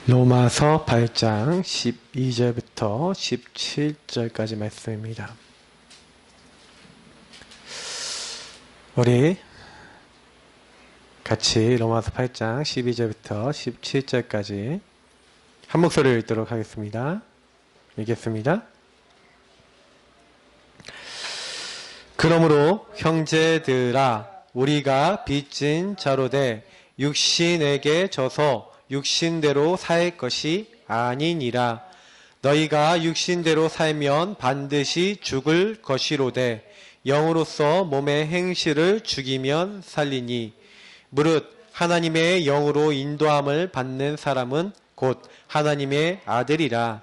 로마서 8장 12절부터 17절까지 말씀입니다. 우리 같이 로마서 8장 12절부터 17절까지 한 목소리로 읽도록 하겠습니다. 읽겠습니다. 그러므로 형제들아 우리가 빚진 자로 돼 육신에게 져서 육신대로 살 것이 아니니라. 너희가 육신대로 살면 반드시 죽을 것이로되 영으로서 몸의 행실을 죽이면 살리니 무릇 하나님의 영으로 인도함을 받는 사람은 곧 하나님의 아들이라.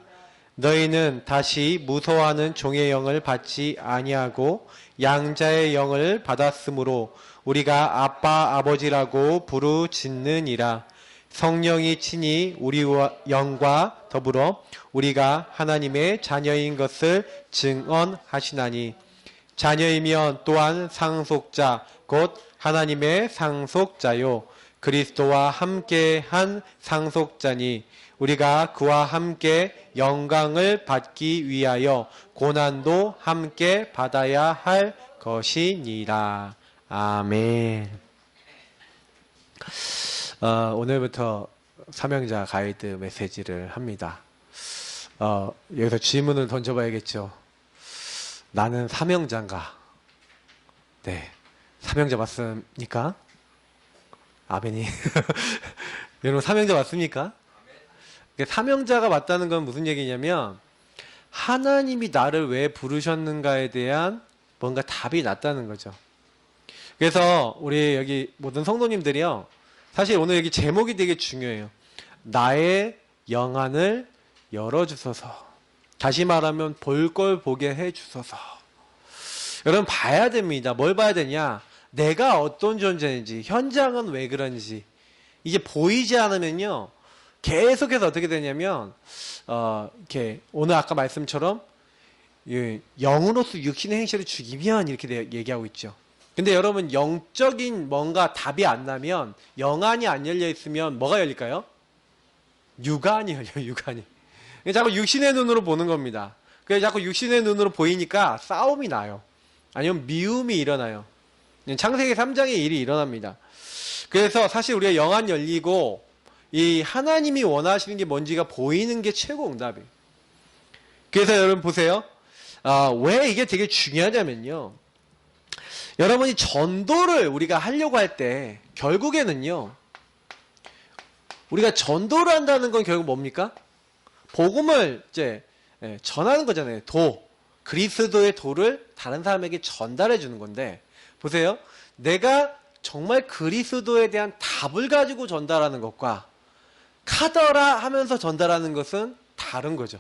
너희는 다시 무서워하는 종의 영을 받지 아니하고 양자의 영을 받았으므로 우리가 아빠 아버지라고 부르짖느니라. 성령이 친히 우리와 영과 더불어 우리가 하나님의 자녀인 것을 증언하시나니 자녀이면 또한 상속자 곧 하나님의 상속자요 그리스도와 함께한 상속자니 우리가 그와 함께 영광을 받기 위하여 고난도 함께 받아야 할 것이니라. 아멘. 오늘부터 사명자 가이드 메시지를 합니다. 여기서 질문을 던져봐야겠죠. 나는 사명자인가? 네, 사명자 맞습니까? 아멘이. 여러분 사명자 맞습니까? 사명자가 맞다는 건 무슨 얘기냐면 하나님이 나를 왜 부르셨는가에 대한 뭔가 답이 났다는 거죠. 그래서 우리 여기 모든 성도님들이요, 사실 오늘 여기 제목이 되게 중요해요. 나의 영안을 열어주소서. 다시 말하면 볼 걸 보게 해주소서. 여러분 봐야 됩니다. 뭘 봐야 되냐? 내가 어떤 존재인지, 현장은 왜 그런지 이게 보이지 않으면요 계속해서 어떻게 되냐면 이렇게 오늘 아까 말씀처럼 영으로서 육신의 행실을 죽이면 이렇게 얘기하고 있죠. 근데 여러분 영적인 뭔가 답이 안 나면, 영안이 안 열려 있으면 뭐가 열릴까요? 육안이 열려요. 육안이. 자꾸 육신의 눈으로 보는 겁니다. 그래서 자꾸 육신의 눈으로 보이니까 싸움이 나요. 아니면 미움이 일어나요. 창세기 3장의 일이 일어납니다. 그래서 사실 우리가 영안 열리고 이 하나님이 원하시는 게 뭔지가 보이는 게 최고 응답이에요. 그래서 여러분 보세요. 왜 이게 되게 중요하냐면요, 여러분이 전도를 우리가 하려고 할 때 결국에는요, 우리가 전도를 한다는 건 결국 뭡니까? 복음을 이제 전하는 거잖아요. 그리스도의 도를 다른 사람에게 전달해 주는 건데, 보세요. 내가 정말 그리스도에 대한 답을 가지고 전달하는 것과 카더라 하면서 전달하는 것은 다른 거죠.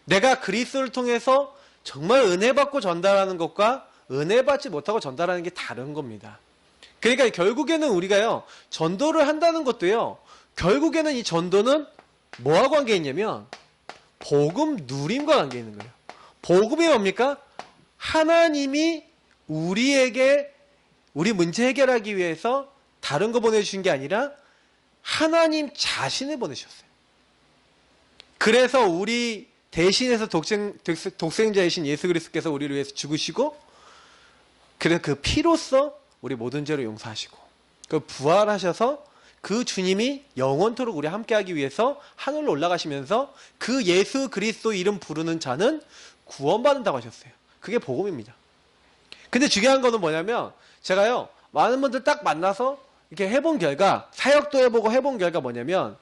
내가 그리스도를 통해서 정말 은혜 받고 전달하는 것과 은혜 받지 못하고 전달하는 게 다른 겁니다. 그러니까 결국에는 우리가요, 전도를 한다는 것도요, 결국에는 이 전도는 뭐와 관계 있냐면 복음 누림과 관계 있는 거예요. 복음이 뭡니까? 하나님이 우리에게 우리 문제 해결하기 위해서 다른 거 보내주신 게 아니라 하나님 자신을 보내셨어요. 그래서 우리 대신해서 독생자이신 예수 그리스도께서 우리를 위해서 죽으시고, 그래서 그 피로써 우리 모든 죄를 용서하시고, 그 부활하셔서 그 주님이 영원토록 우리 함께하기 위해서 하늘로 올라가시면서 그 예수 그리스도 이름 부르는 자는 구원받는다고 하셨어요. 그게 복음입니다. 근데 중요한 거는 뭐냐면, 제가요 많은 분들 딱 만나서 이렇게 해본 결과, 사역도 해보고 해본 결과 뭐냐면,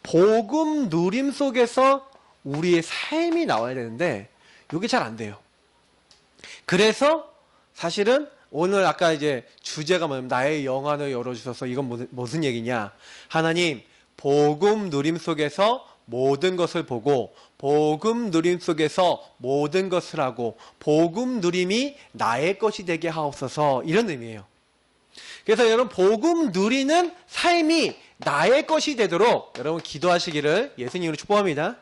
복음 누림 속에서 우리의 삶이 나와야 되는데 이게 잘 안 돼요. 그래서 사실은 오늘 아까 이제 주제가 뭐냐면 나의 영안을 열어주셔서, 이건 무슨 얘기냐? 하나님 복음 누림 속에서 모든 것을 보고 복음 누림 속에서 모든 것을 하고 복음 누림이 나의 것이 되게 하옵소서, 이런 의미예요. 그래서 여러분 복음 누리는 삶이 나의 것이 되도록 여러분 기도하시기를 예수님으로 축복합니다.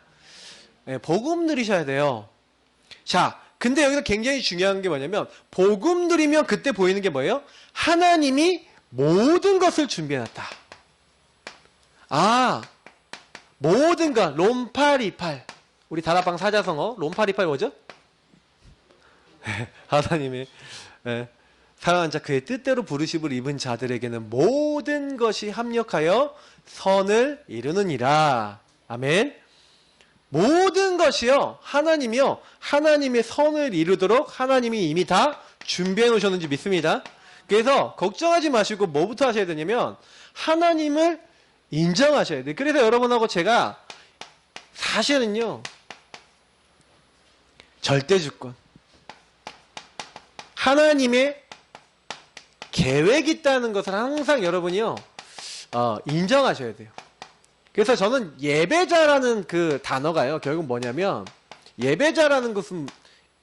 복음 누리셔야 돼요. 자, 근데 여기서 굉장히 중요한 게 뭐냐면, 복음 누리면 그때 보이는 게 뭐예요? 하나님이 모든 것을 준비해놨다. 모든 것, 롬파리팔. 우리 다락방 사자성어, 롬파리팔 뭐죠? 하나님의 사랑하는 자 그의 뜻대로 부르심을 입은 자들에게는 모든 것이 합력하여 선을 이루느니라. 아멘. 모든 것이요, 하나님이요, 하나님의 선을 이루도록 하나님이 이미 다 준비해 놓으셨는지 믿습니다. 그래서 걱정하지 마시고 뭐부터 하셔야 되냐면 하나님을 인정하셔야 돼요. 그래서 여러분하고 제가 사실은요, 절대주권, 하나님의 계획이 있다는 것을 항상 여러분이요, 인정하셔야 돼요. 그래서 저는 예배자라는 그 단어가요, 결국 뭐냐면, 예배자라는 것은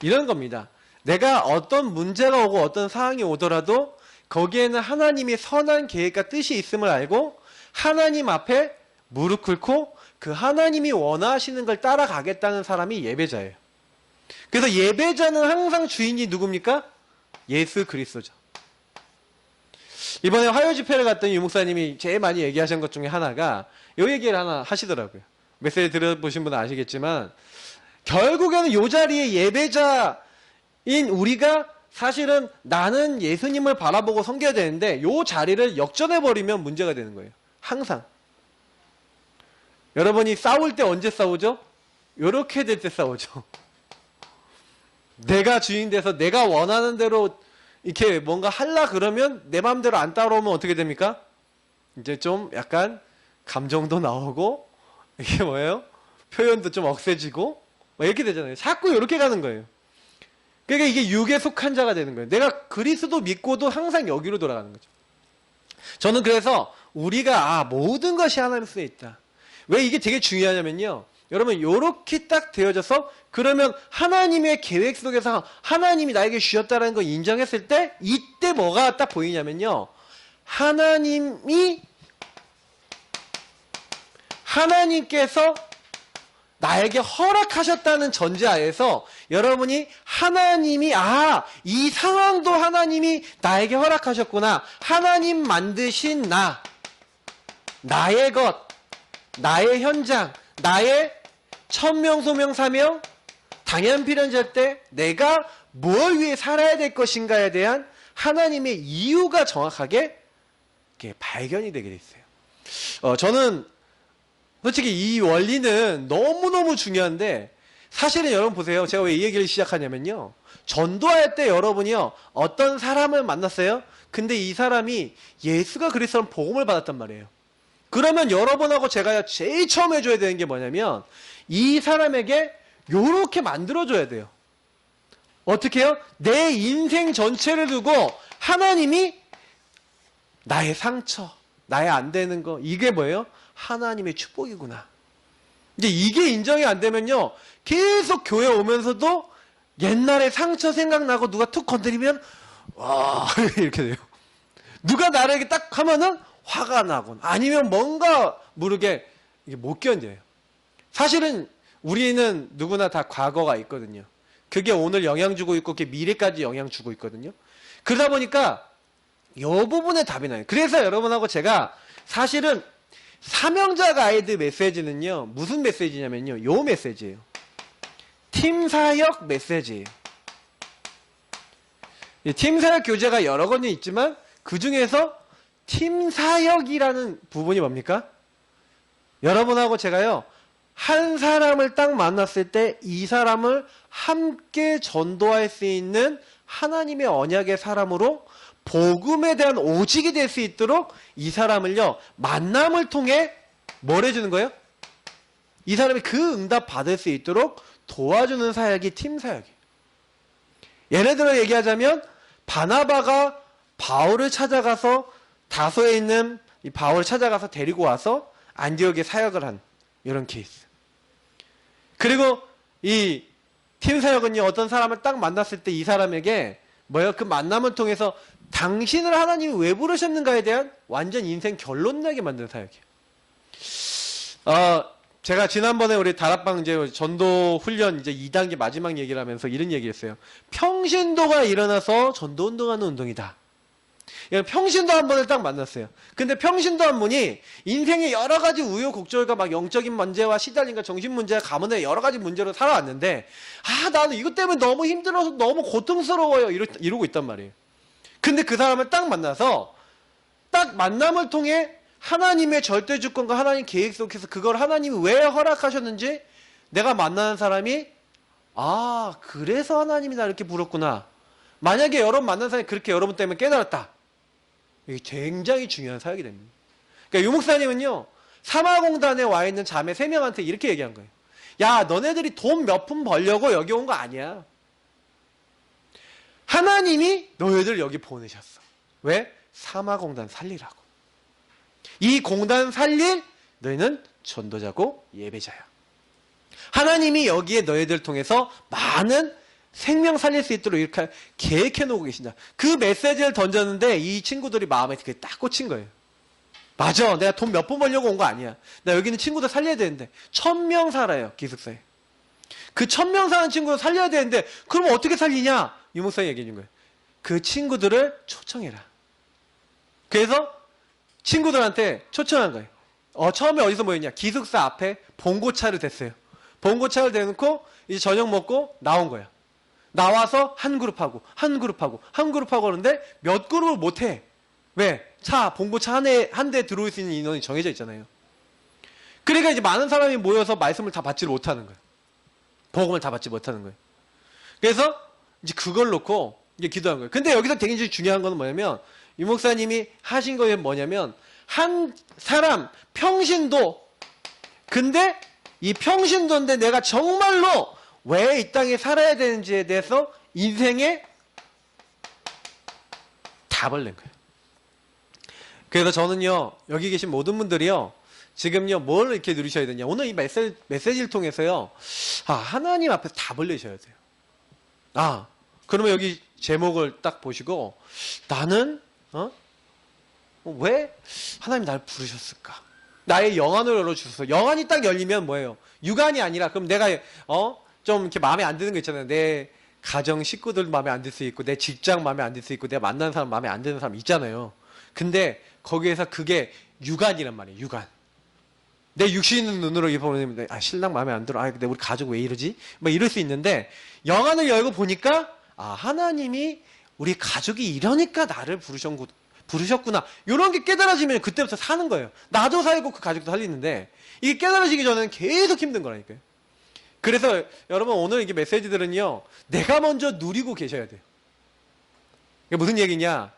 이런 겁니다. 내가 어떤 문제가 오고 어떤 상황이 오더라도 거기에는 하나님의 선한 계획과 뜻이 있음을 알고 하나님 앞에 무릎 꿇고 그 하나님이 원하시는 걸 따라가겠다는 사람이 예배자예요. 그래서 예배자는 항상 주인이 누굽니까? 예수 그리스도죠. 이번에 화요 집회를 갔더니 유목사님이 제일 많이 얘기하신 것 중에 하나가 이 얘기를 하나 하시더라고요. 메시지 들어보신 분은 아시겠지만 결국에는 이 자리에 예배자인 우리가 사실은 나는 예수님을 바라보고 섬겨야 되는데 이 자리를 역전해버리면 문제가 되는 거예요. 항상. 여러분이 싸울 때 언제 싸우죠? 요렇게 될 때 싸우죠. 내가 주인 돼서 내가 원하는 대로 이렇게 뭔가 하려 그러면 내 마음대로 안 따라오면 어떻게 됩니까? 이제 좀 약간 감정도 나오고 이게 뭐예요? 표현도 좀 억세지고 이렇게 되잖아요. 자꾸 이렇게 가는 거예요. 그러니까 이게 육에 속한 자가 되는 거예요. 내가 그리스도 믿고도 항상 여기로 돌아가는 거죠. 저는 그래서 우리가 모든 것이 하나님 손에 있다. 왜 이게 되게 중요하냐면요. 여러분 이렇게 딱 되어져서 그러면 하나님의 계획 속에서 하나님이 나에게 주셨다는 걸 인정했을 때 이때 뭐가 딱 보이냐면요. 하나님께서 나에게 허락하셨다는 전제하에서 여러분이 하나님이 이 상황도 하나님이 나에게 허락하셨구나. 하나님 만드신 나의 것, 나의 현장, 나의 천명, 소명, 사명, 당연 필연할 때 내가 뭘 위해 살아야 될 것인가에 대한 하나님의 이유가 정확하게 이렇게 발견이 되게 돼 있어요. 저는 솔직히 이 원리는 너무너무 중요한데 사실은 여러분 보세요. 제가 왜 이 얘기를 시작하냐면요. 전도할 때 여러분이요. 어떤 사람을 만났어요. 근데 이 사람이 예수가 그리스도라는 복음을 받았단 말이에요. 그러면 여러분하고 제가 제일 처음 해줘야 되는 게 뭐냐면 이 사람에게 요렇게 만들어줘야 돼요. 어떻게 해요? 내 인생 전체를 두고 하나님이 나의 상처, 나의 안 되는 거 이게 뭐예요? 하나님의 축복이구나. 이제 이게 인정이 안 되면요. 계속 교회 오면서도 옛날에 상처 생각나고 누가 툭 건드리면 와 이렇게 돼요. 누가 나에게 딱 하면은 화가 나곤 아니면 뭔가 모르게 이게 못 견뎌요. 사실은 우리는 누구나 다 과거가 있거든요. 그게 오늘 영향 주고 있고 그게 미래까지 영향 주고 있거든요. 그러다 보니까 이 부분에 답이 나요. 그래서 여러분하고 제가 사실은 사명자 가이드 메시지는요. 무슨 메시지냐면요. 요 메시지예요. 팀사역 메시지예요. 팀사역 교재가 여러 권이 있지만 그 중에서 팀사역이라는 부분이 뭡니까? 여러분하고 제가요. 한 사람을 딱 만났을 때 이 사람을 함께 전도할 수 있는 하나님의 언약의 사람으로 복음에 대한 오직이 될 수 있도록 이 사람을요. 만남을 통해 뭘 해주는 거예요? 이 사람이 그 응답 받을 수 있도록 도와주는 사역이 팀사역이에요. 예를 들어 얘기하자면 바나바가 바울을 찾아가서 다소에 있는 이 바울을 찾아가서 데리고 와서 안디옥에 사역을 한 이런 케이스. 그리고 이 팀사역은요. 어떤 사람을 딱 만났을 때 이 사람에게 뭐예요? 그 만남을 통해서 당신을 하나님이 왜 부르셨는가에 대한 완전 인생 결론 나게 만드는 사역이에요. 제가 지난번에 우리 다락방 이제 전도 훈련 이제 2단계 마지막 얘기를 하면서 이런 얘기를 했어요. 평신도가 일어나서 전도 운동하는 운동이다. 평신도 한 분을 딱 만났어요. 근데 평신도 한 분이 인생의 여러 가지 우여곡절과 막 영적인 문제와 시달림과 정신 문제와 가문의 여러 가지 문제로 살아왔는데, 나는 이것 때문에 너무 힘들어서 너무 고통스러워요. 이러고 있단 말이에요. 근데 그 사람을 딱 만나서 딱 만남을 통해 하나님의 절대 주권과 하나님 계획 속에서 그걸 하나님이 왜 허락하셨는지 내가 만나는 사람이 그래서 하나님이 나 이렇게 부르구나. 만약에 여러분 만난 사람이 그렇게 여러분 때문에 깨달았다. 이게 굉장히 중요한 사역이 됩니다. 그러니까 유목사님은요, 사마공단에 와 있는 자매 3명한테 이렇게 얘기한 거예요. 야, 너네들이 돈 몇 푼 벌려고 여기 온 거 아니야. 하나님이 너희들 여기 보내셨어. 왜? 사마공단 살리라고. 이 공단 살릴 너희는 전도자고 예배자야. 하나님이 여기에 너희들 통해서 많은 생명 살릴 수 있도록 이렇게 계획해 놓고 계신다. 그 메시지를 던졌는데 이 친구들이 마음에 그게 딱 꽂힌 거예요. 맞아. 내가 돈 몇 푼 벌려고 온 거 아니야. 나 여기는 친구들 살려야 되는데 1000명 살아요. 기숙사에. 그 1000명 사는 친구를 살려야 되는데 그럼 어떻게 살리냐? 유목사님 얘기해 준 거예요. 그 친구들을 초청해라. 그래서 친구들한테 초청한 거예요. 처음에 어디서 모였냐? 기숙사 앞에 봉고차를 댔어요. 봉고차를 대놓고 이제 저녁 먹고 나온 거야. 나와서 한 그룹하고 한 그룹하고 한 그룹하고 하는데 몇 그룹을 못해. 왜? 봉고차 한 대 들어올 수 있는 인원이 정해져 있잖아요. 그러니까 이제 많은 사람이 모여서 말씀을 다 받지를 못하는 거예요. 복음을 다 받지 못하는 거예요. 그래서 이제 그걸 놓고 이제 기도한 거예요. 근데 여기서 되게 중요한 건 뭐냐면 유 목사님이 하신 거에 뭐냐면 한 사람 평신도, 근데 이 평신도인데 내가 정말로 왜 이 땅에 살아야 되는지에 대해서 인생에 답을 낸 거예요. 그래서 저는요, 여기 계신 모든 분들이요, 지금요, 뭘 이렇게 누리셔야 되냐. 오늘 이 메시지를 통해서요, 하나님 앞에서 답을 내셔야 돼요. 그러면 여기 제목을 딱 보시고, 나는, 왜 하나님 나를 부르셨을까? 나의 영안을 열어주셔서, 영안이 딱 열리면 뭐예요? 육안이 아니라, 그럼 내가, 좀 이렇게 마음에 안 드는 거 있잖아요. 내 가정 식구들 마음에 안 들 수 있고, 내 직장 마음에 안 들 수 있고, 내가 만나는 사람 마음에 안 드는 사람 있잖아요. 근데 거기에서 그게 육안이란 말이에요. 육안. 내 육신 있는 눈으로 보면 신랑 마음에 안 들어. 근데 우리 가족 왜 이러지? 막 이럴 수 있는데 영안을 열고 보니까 하나님이 우리 가족이 이러니까 나를 부르셨구나. 이런 게 깨달아지면 그때부터 사는 거예요. 나도 살고 그 가족도 살리는데 이게 깨달아지기 전에는 계속 힘든 거라니까요. 그래서 여러분 오늘 이게 메시지들은요, 내가 먼저 누리고 계셔야 돼요. 이게 무슨 얘기냐?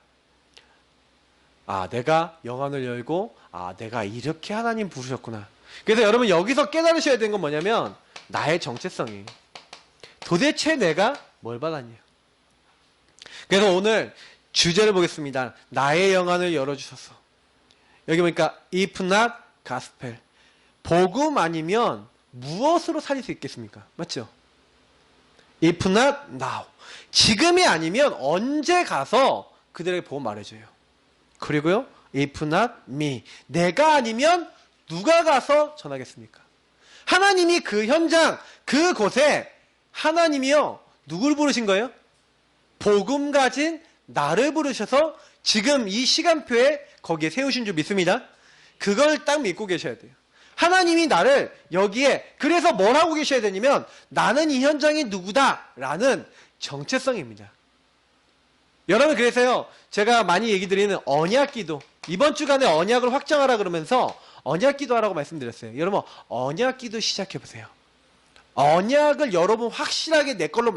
내가 영안을 열고 내가 이렇게 하나님 부르셨구나. 그래서 여러분 여기서 깨달으셔야 되는 건 뭐냐면 나의 정체성이에요. 도대체 내가 뭘 받았냐. 그래서 오늘 주제를 보겠습니다. 나의 영안을 열어주셔서. 여기 보니까 if not gospel. 복음 아니면 무엇으로 살릴 수 있겠습니까? 맞죠? if not now. 지금이 아니면 언제 가서 그들에게 복음 말해줘요. 그리고요, if not me. 내가 아니면 누가 가서 전하겠습니까? 하나님이 그 현장, 그곳에 하나님이요, 누굴 부르신 거예요? 복음 가진 나를 부르셔서 지금 이 시간표에 거기에 세우신 줄 믿습니다. 그걸 딱 믿고 계셔야 돼요. 하나님이 나를 여기에, 그래서 뭘 하고 계셔야 되냐면 나는 이 현장이 누구다라는 정체성입니다. 여러분, 그래서요, 제가 많이 얘기 드리는 언약기도, 이번 주간에 언약을 확장하라 그러면서 언약기도 하라고 말씀드렸어요. 여러분, 언약기도 시작해보세요. 언약을 여러분 확실하게 내 걸로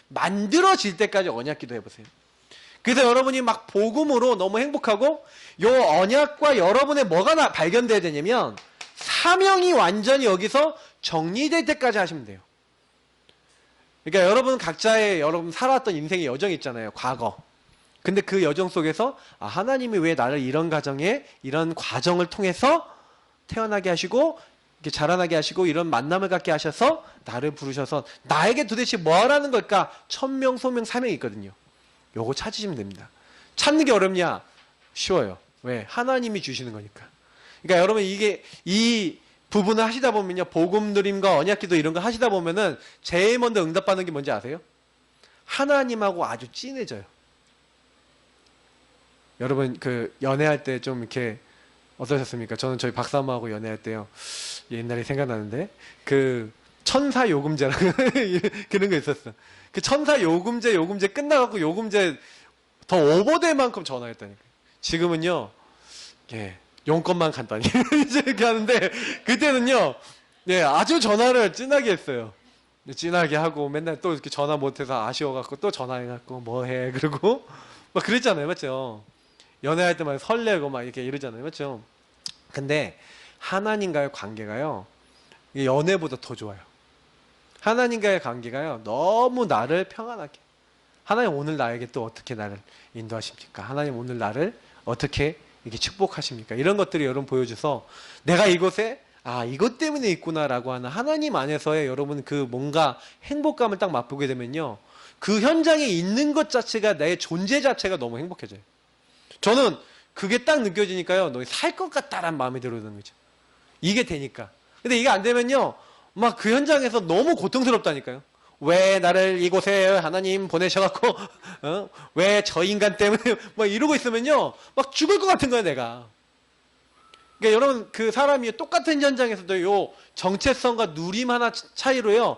만들어질 때까지 언약기도 해보세요. 그래서 여러분이 막 복음으로 너무 행복하고, 요 언약과 여러분의 뭐가 발견돼야 되냐면 사명이 완전히 여기서 정리될 때까지 하시면 돼요. 그러니까 여러분 각자의 여러분 살아왔던 인생의 여정이 있잖아요. 과거. 근데 그 여정 속에서 하나님이 왜 나를 이런 가정에 이런 과정을 통해서 태어나게 하시고 이렇게 자라나게 하시고 이런 만남을 갖게 하셔서 나를 부르셔서 나에게 도대체 뭐 하라는 걸까? 천명, 소명, 사명이 있거든요. 요거 찾으시면 됩니다. 찾는 게 어렵냐? 쉬워요. 왜? 하나님이 주시는 거니까. 그러니까 여러분 이 부분을 하시다 보면요, 복음 누림과 언약기도 이런 거 하시다 보면은 제일 먼저 응답받는 게 뭔지 아세요? 하나님하고 아주 진해져요. 여러분 그 연애할 때 좀 이렇게 어떠셨습니까? 저는 저희 박사모하고 연애할 때요. 옛날에 생각나는데 그 천사 요금제라는 그런 거 있었어. 그 천사 요금제 끝나갖고 요금제 더 오버될 만큼 전화했다니까. 지금은요. 예. 용건만 간단히 이제 이렇게 하는데 그때는요. 네, 아주 전화를 진하게 했어요. 진하게 하고 맨날 또 이렇게 전화 못해서 아쉬워갖고 또 전화해갖고 뭐해 그러고 막 그랬잖아요, 맞죠? 연애할 때만 설레고 막 이렇게 이러잖아요, 맞죠? 근데 하나님과의 관계가요, 연애보다 더 좋아요. 하나님과의 관계가요, 너무 나를 평안하게. 하나님 오늘 나에게 또 어떻게 나를 인도하십니까? 하나님 오늘 나를 어떻게 이렇게 축복하십니까? 이런 것들이 여러분 보여줘서 내가 이곳에 이것 때문에 있구나라고 하는 하나님 안에서의 여러분 그 뭔가 행복감을 딱 맛보게 되면요. 그 현장에 있는 것 자체가 내 존재 자체가 너무 행복해져요. 저는 그게 딱 느껴지니까요. 너 살 것 같다라는 마음이 들어오는 거죠. 이게 되니까. 근데 이게 안 되면요. 막 그 현장에서 너무 고통스럽다니까요. 왜 나를 이곳에 하나님 보내셔갖고 왜 저 인간 때문에 막 이러고 있으면요. 막 죽을 것 같은 거야 내가. 그러니까 여러분 그 사람이 똑같은 현장에서도 요 정체성과 누림 하나 차이로요.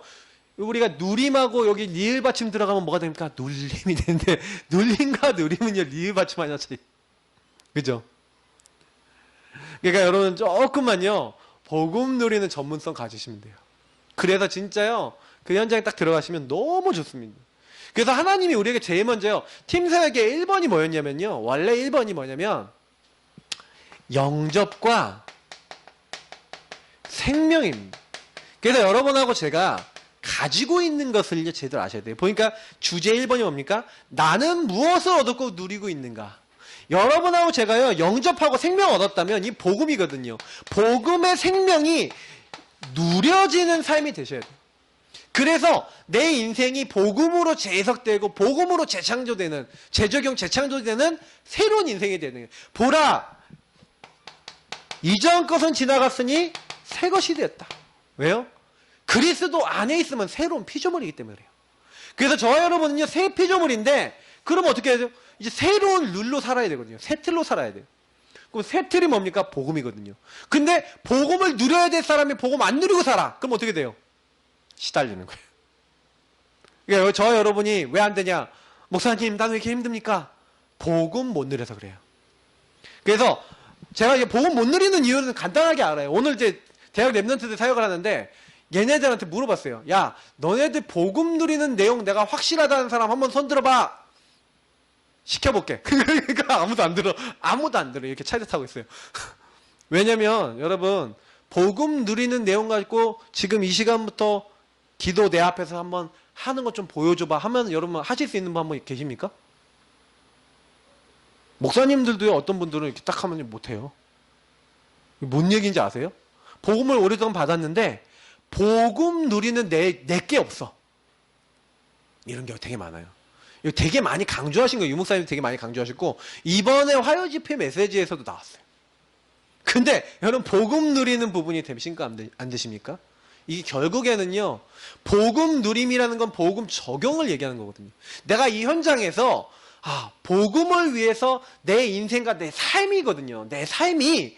우리가 누림하고 여기 리을 받침 들어가면 뭐가 됩니까? 눌림이 되는데 눌림과 누림은요 리을 받침 하나 차이. 그죠? 그러니까 여러분 조금만요 복음 누리는 전문성 가지시면 돼요. 그래서 진짜요 그 현장에 딱 들어가시면 너무 좋습니다. 그래서 하나님이 우리에게 제일 먼저요 팀사역의 1번이 뭐였냐면요, 원래 1번이 뭐냐면 영접과 생명입니다. 그래서 여러분하고 제가 가지고 있는 것을 제대로 아셔야 돼요. 보니까 주제 1번이 뭡니까? 나는 무엇을 얻고 누리고 있는가? 여러분하고 제가요 영접하고 생명 얻었다면 이 복음이거든요. 복음의 생명이 누려지는 삶이 되셔야 돼요. 그래서 내 인생이 복음으로 재해석되고 복음으로 재창조되는, 재적용 재창조되는 새로운 인생이 되는 거예요. 보라, 이전 것은 지나갔으니 새 것이 되었다. 왜요? 그리스도 안에 있으면 새로운 피조물이기 때문에 그래요. 그래서 저와 여러분은요 새 피조물인데 그럼 어떻게 해야 돼요? 이제 새로운 룰로 살아야 되거든요. 새 틀로 살아야 돼요. 그럼 새 틀이 뭡니까? 복음이거든요. 근데 복음을 누려야 될 사람이 복음 안 누리고 살아. 그럼 어떻게 돼요? 시달리는 거예요. 그러니까 저와 여러분이 왜 안 되냐? 목사님, 나는 왜 이렇게 힘듭니까? 복음 못 누려서 그래요. 그래서 제가 이제 복음 못 누리는 이유는 간단하게 알아요. 오늘 이제 대학 랩런트들 사역을 하는데 얘네들한테 물어봤어요. 야, 너네들 복음 누리는 내용 내가 확실하다는 사람 한번 손 들어봐. 시켜볼게. 그러니까 아무도 안 들어. 아무도 안 들어. 이렇게 차를 타고 있어요. 왜냐면 여러분 복음 누리는 내용 가지고 지금 이 시간부터 기도 내 앞에서 한번 하는 것 좀 보여줘봐 하면 여러분 하실 수 있는 분 한번 계십니까? 목사님들도요 어떤 분들은 이렇게 딱 하면 못해요. 뭔 얘기인지 아세요? 복음을 오랫동안 받았는데 복음 누리는 내게 없어. 이런 경우 되게 많아요. 이거 되게 많이 강조하신 거예요. 유목사님 되게 많이 강조하셨고 이번에 화요 집회 메시지에서도 나왔어요. 근데 여러분 복음 누리는 부분이 되십니까? 안 되십니까? 이게 결국에는요 복음 누림이라는 건 복음 적용을 얘기하는 거거든요. 내가 이 현장에서 복음을 위해서 내 인생과 내 삶이거든요. 내 삶이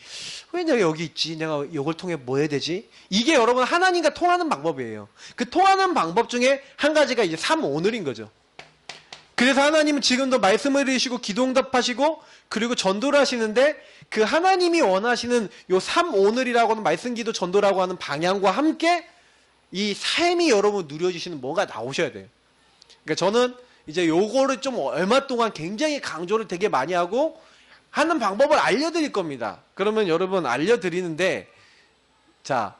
왜 내가 여기 있지? 내가 이걸 통해 뭐 해야 되지? 이게 여러분 하나님과 통하는 방법이에요. 그 통하는 방법 중에 한 가지가 이제 3오늘인 거죠. 그래서 하나님은 지금도 말씀을 들으시고 기도응답하시고 그리고 전도를 하시는데 그 하나님이 원하시는 요 3오늘이라고 하는 말씀기도 전도라고 하는 방향과 함께 이 삶이 여러분 누려지시는 뭐가 나오셔야 돼요. 그러니까 저는 이제 요거를 좀 얼마 동안 굉장히 강조를 되게 많이 하고 하는 방법을 알려드릴 겁니다. 그러면 여러분 알려드리는데 자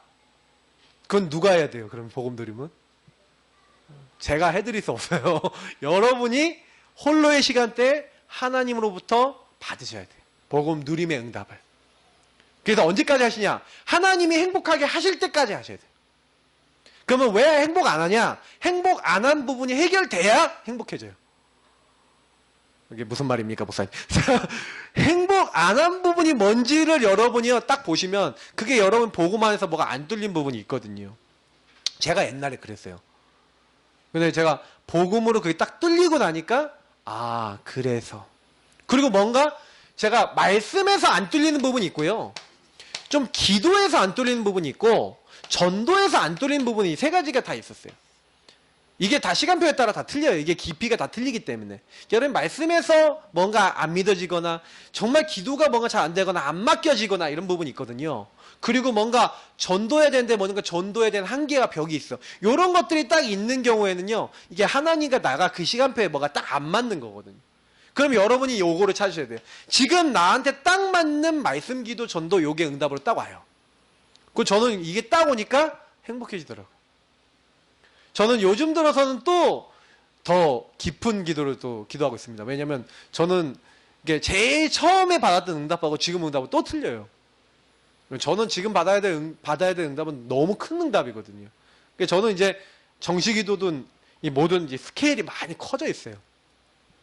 그건 누가 해야 돼요? 그럼 복음 드리면? 제가 해드릴 수 없어요. 여러분이 홀로의 시간대 하나님으로부터 받으셔야 돼요. 복음 누림의 응답을. 그래서 언제까지 하시냐? 하나님이 행복하게 하실 때까지 하셔야 돼요. 그러면 왜 행복 안 하냐? 행복 안 한 부분이 해결돼야 행복해져요. 이게 무슨 말입니까, 목사님? 행복 안 한 부분이 뭔지를 여러분이요 딱 보시면 그게 여러분 복음 안에서 뭐가 안 뚫린 부분이 있거든요. 제가 옛날에 그랬어요. 근데 제가 복음으로 그게 딱 뚫리고 나니까 그래서 그리고 뭔가 제가 말씀에서 안 뚫리는 부분이 있고요. 좀 기도에서 안 뚫리는 부분이 있고 전도에서 안 뚫리는 부분이 세 가지가 다 있었어요. 이게 다 시간표에 따라 다 틀려요. 이게 깊이가 다 틀리기 때문에. 여러분 말씀에서 뭔가 안 믿어지거나 정말 기도가 뭔가 잘 안 되거나 안 맡겨지거나 이런 부분이 있거든요. 그리고 뭔가 전도해야 되는데 뭔가 전도해야 되는 한계가 벽이 있어. 이런 것들이 딱 있는 경우에는요. 이게 하나님과 나가 그 시간표에 뭐가 딱 안 맞는 거거든요. 그럼 여러분이 요거를 찾으셔야 돼요. 지금 나한테 딱 맞는 말씀 기도 전도 요게 응답으로 딱 와요. 그 저는 이게 딱 오니까 행복해지더라고요. 저는 요즘 들어서는 또 더 깊은 기도를 또 기도하고 있습니다. 왜냐면 저는 이게 제일 처음에 받았던 응답하고 지금 응답은 또 틀려요. 저는 지금 받아야 될 응답은 너무 큰 응답이거든요. 그러니까 저는 이제 정식 기도든 이 모든 이제 스케일이 많이 커져 있어요.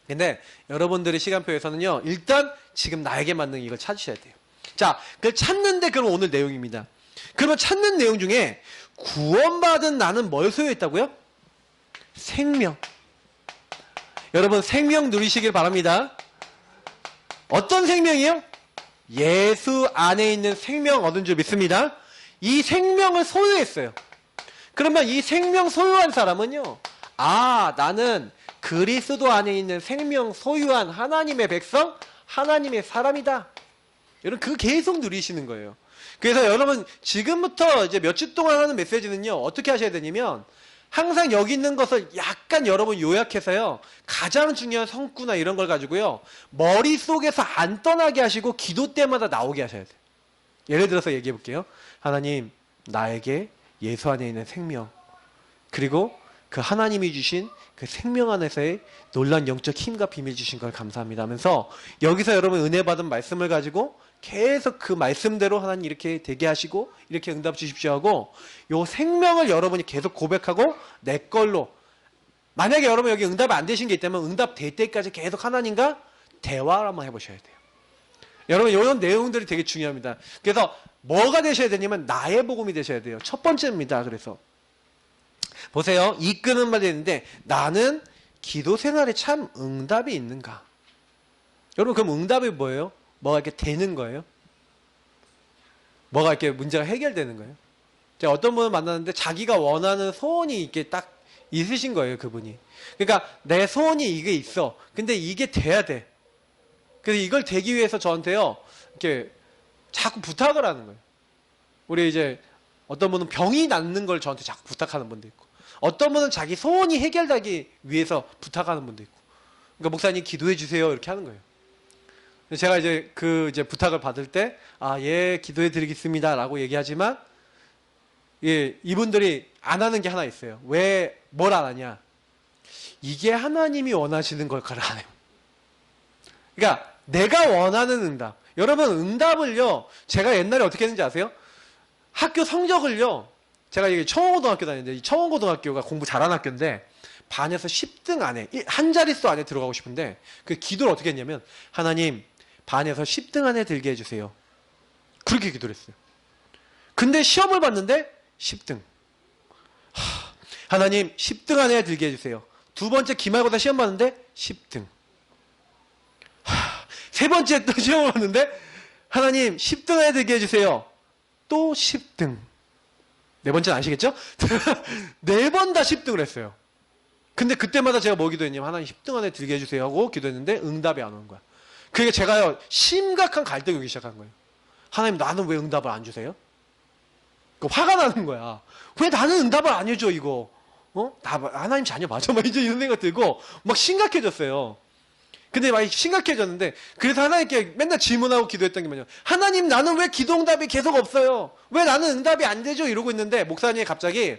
근데 여러분들의 시간표에서는요, 일단 지금 나에게 맞는 이걸 찾으셔야 돼요. 자, 그걸 찾는데 그럼 오늘 내용입니다. 그러면 찾는 내용 중에 구원받은 나는 뭘 소유했다고요? 생명. 여러분 생명 누리시길 바랍니다. 어떤 생명이요? 예수 안에 있는 생명 얻은 줄 믿습니다. 이 생명을 소유했어요. 그러면 이 생명 소유한 사람은요, 아, 나는 그리스도 안에 있는 생명 소유한 하나님의 백성, 하나님의 사람이다. 여러분 그거 계속 누리시는 거예요. 그래서 여러분 지금부터 이제 몇 주 동안 하는 메시지는요, 어떻게 하셔야 되냐면 항상 여기 있는 것을 약간 여러분 요약해서요, 가장 중요한 성구나 이런 걸 가지고요, 머릿속에서 안 떠나게 하시고 기도 때마다 나오게 하셔야 돼요. 예를 들어서 얘기해 볼게요. 하나님, 나에게 예수 안에 있는 생명, 그리고 그 하나님이 주신 그 생명 안에서의 놀란 영적 힘과 비밀 주신 걸 감사합니다 하면서 여기서 여러분 은혜 받은 말씀을 가지고 계속 그 말씀대로 하나님 이렇게 되게 하시고 이렇게 응답 주십시오 하고, 요 생명을 여러분이 계속 고백하고 내 걸로, 만약에 여러분 여기 응답이 안 되신 게 있다면 응답 될 때까지 계속 하나님과 대화를 한번 해보셔야 돼요. 여러분 이런 내용들이 되게 중요합니다. 그래서 뭐가 되셔야 되냐면 나의 복음이 되셔야 돼요. 첫 번째입니다. 그래서 보세요. 이끄는 말이 있는데, 나는 기도 생활에 참 응답이 있는가? 여러분 그럼 응답이 뭐예요? 뭐가 이렇게 되는 거예요? 뭐가 이렇게 문제가 해결되는 거예요? 제가 어떤 분을 만났는데 자기가 원하는 소원이 이렇게 딱 있으신 거예요, 그분이. 그러니까 내 소원이 이게 있어. 근데 이게 돼야 돼. 그래서 이걸 되기 위해서 저한테요, 이렇게 자꾸 부탁을 하는 거예요. 우리 이제 어떤 분은 병이 낫는 걸 저한테 자꾸 부탁하는 분도 있고, 어떤 분은 자기 소원이 해결되기 위해서 부탁하는 분도 있고, 그러니까 목사님 기도해 주세요 이렇게 하는 거예요. 제가 이제 그 이제 부탁을 받을 때, 아, 예, 기도해 드리겠습니다 라고 얘기하지만, 예, 이분들이 안 하는 게 하나 있어요. 왜, 뭘 안 하냐? 이게 하나님이 원하시는 걸까를 안 해요. 그러니까 내가 원하는 응답. 여러분 응답을요, 제가 옛날에 어떻게 했는지 아세요? 학교 성적을요, 제가 여기 청원고등학교 다니는데, 이 청원고등학교가 공부 잘하는 학교인데 반에서 10등 안에, 한 자릿수 안에 들어가고 싶은데 그 기도를 어떻게 했냐면, 하나님 반에서 10등 안에 들게 해주세요. 그렇게 기도를 했어요. 근데 시험을 봤는데 10등. 하나님 10등 안에 들게 해주세요. 두 번째 기말고사 시험 봤는데 10등. 세 번째 또 시험을 봤는데, 하나님 10등 안에 들게 해주세요. 또 10등. 네 번째는 아시겠죠? 네 번 다 10등을 했어요. 근데 그때마다 제가 뭐 기도했냐면, 하나님 10등 안에 들게 해주세요 하고 기도했는데 응답이 안 오는 거야. 그게 제가요, 심각한 갈등이 오기 시작한 거예요. 하나님 나는 왜 응답을 안 주세요? 화가 나는 거야. 왜 나는 응답을 안 해줘 이거? 하나님 자녀 맞아? 막 이제 이런 생각 들고 막 심각해졌어요. 근데 막 심각해졌는데, 그래서 하나님께 맨날 질문하고 기도했던 게 뭐냐면, 하나님 나는 왜 기도 응답이 계속 없어요? 왜 나는 응답이 안 되죠? 이러고 있는데 목사님이 갑자기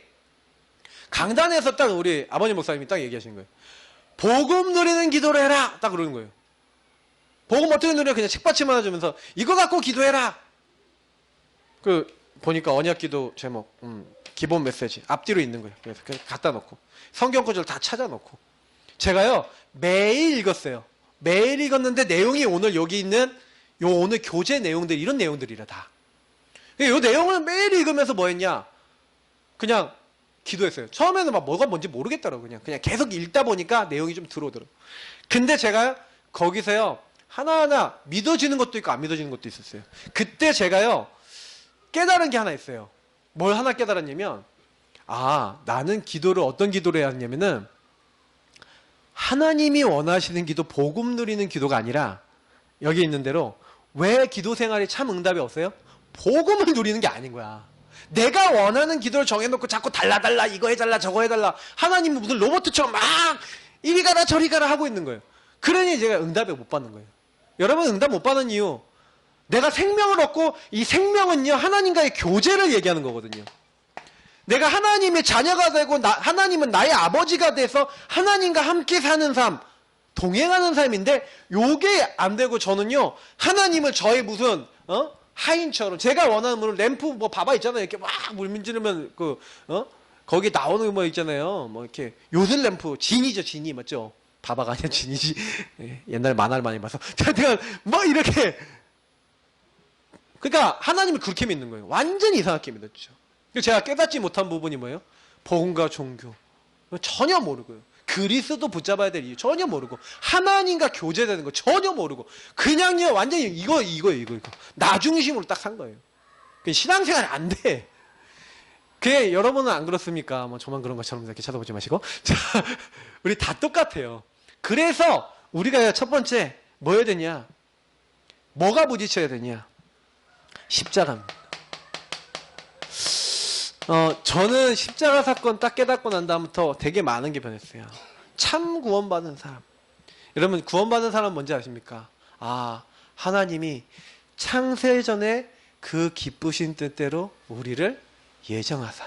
강단에서 딱 우리 아버님 목사님이 딱 얘기하시는 거예요. 복음 누리는 기도를 해라! 딱 그러는 거예요. 복음 어떻게 누려? 그냥 책받침 하나 주면서 이거 갖고 기도해라! 보니까 언약기도 제목, 기본 메시지 앞뒤로 있는 거예요. 그래서 그냥 갖다 놓고 성경 구절 다 찾아 놓고 제가요 매일 읽었어요. 매일 읽었는데 내용이 오늘 여기 있는 요 오늘 교재 내용들, 이런 내용들이라 다. 요 내용을 매일 읽으면서 뭐 했냐? 그냥 기도했어요. 처음에는 막 뭐가 뭔지 모르겠더라고요. 그냥 계속 읽다 보니까 내용이 좀 들어오더라고요. 근데 제가 거기서요, 하나하나 믿어지는 것도 있고 안 믿어지는 것도 있었어요. 그때 제가요, 깨달은 게 하나 있어요. 뭘 하나 깨달았냐면, 나는 기도를 어떤 기도를 해야 하냐면은, 하나님이 원하시는 기도, 복음 누리는 기도가 아니라, 여기 있는 대로, 왜 기도 생활이 참 응답이 없어요? 복음을 누리는 게 아닌 거야. 내가 원하는 기도를 정해놓고 자꾸 달라, 이거 해달라, 저거 해달라. 하나님은 무슨 로봇처럼 막, 이리 가라, 저리 가라 하고 있는 거예요. 그러니 제가 응답을 못 받는 거예요. 여러분, 응답 못 받는 이유, 내가 생명을 얻고, 이 생명은요, 하나님과의 교제를 얘기하는 거거든요. 내가 하나님의 자녀가 되고, 하나님은 나의 아버지가 돼서 하나님과 함께 사는 삶, 동행하는 삶인데, 요게 안 되고 저는요, 하나님을 저의 무슨, 하인처럼, 제가 원하는 물, 램프, 뭐, 봐봐 있잖아요. 이렇게 막 물 문지르면, 거기 나오는 뭐 있잖아요. 뭐, 이렇게, 요술 램프, 진이죠, 진이, 맞죠? 바바가 아니라 진이지. 예, 옛날에 만화를 많이 봐서. 제가 뭐, 이렇게. 그러니까, 하나님을 그렇게 믿는 거예요. 완전히 이상하게 믿었죠. 제가 깨닫지 못한 부분이 뭐예요? 복음과 종교. 전혀 모르고요. 그리스도 붙잡아야 될 이유 전혀 모르고, 하나님과 교제되는 거 전혀 모르고, 그냥요 완전히 이거 나 중심으로 딱 산 거예요. 신앙생활 안 돼. 그게 여러분은 안 그렇습니까? 뭐 저만 그런 것처럼 이렇게 쳐다보지 마시고. 자, 우리 다 똑같아요. 그래서 우리가 첫 번째 뭐 해야 되냐? 뭐가 부딪혀야 되냐? 십자가입니다. 저는 십자가 사건 딱 깨닫고 난 다음부터 되게 많은 게 변했어요. 참 구원받은 사람. 여러분, 구원받은 사람 뭔지 아십니까? 하나님이 창세전에 그 기쁘신 뜻대로 우리를 예정하사.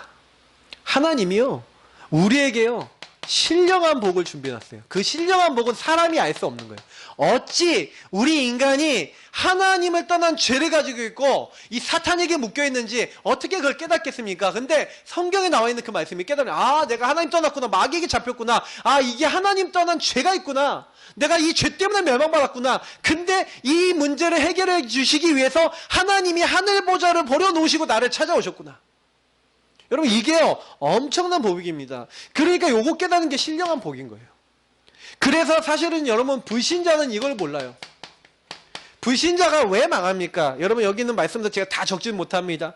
하나님이요, 우리에게요, 신령한 복을 준비해놨어요. 그 신령한 복은 사람이 알 수 없는 거예요. 어찌 우리 인간이 하나님을 떠난 죄를 가지고 있고 이 사탄에게 묶여있는지 어떻게 그걸 깨닫겠습니까? 근데 성경에 나와 있는 그 말씀이 깨달으면, 내가 하나님 떠났구나, 마귀에게 잡혔구나, 이게 하나님 떠난 죄가 있구나, 내가 이 죄 때문에 멸망받았구나. 근데 이 문제를 해결해 주시기 위해서 하나님이 하늘 보좌를 버려놓으시고 나를 찾아오셨구나. 여러분, 이게요, 엄청난 복입니다. 그러니까 요거 깨닫는 게 신령한 복인 거예요. 그래서 사실은 여러분, 불신자는 이걸 몰라요. 불신자가 왜 망합니까? 여러분, 여기 있는 말씀도 제가 다 적지 못합니다.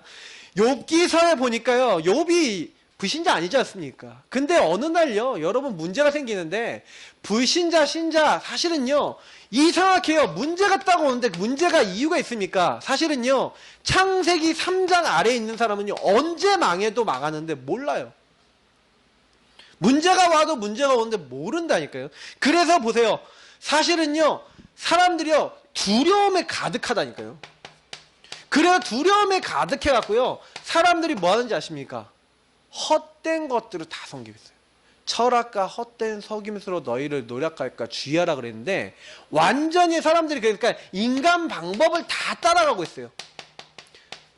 욥기서에 보니까요, 욥이 불신자 아니지 않습니까? 근데 어느 날요, 여러분, 문제가 생기는데, 불신자, 신자, 사실은요, 이상하게요, 문제가 딱 오는데 문제가 이유가 있습니까? 사실은요, 창세기 3장 아래에 있는 사람은요, 언제 망해도 망하는데 몰라요. 문제가 와도 문제가 오는데 모른다니까요. 그래서 보세요. 사실은요, 사람들이요, 두려움에 가득하다니까요. 그래서 두려움에 가득해갖고요, 사람들이 뭐 하는지 아십니까? 헛된 것들을 다 섬기고 있어요. 철학과 헛된 속임수로 너희를 노력할까 주의하라 그랬는데, 완전히 사람들이 그러니까 인간 방법을 다 따라가고 있어요.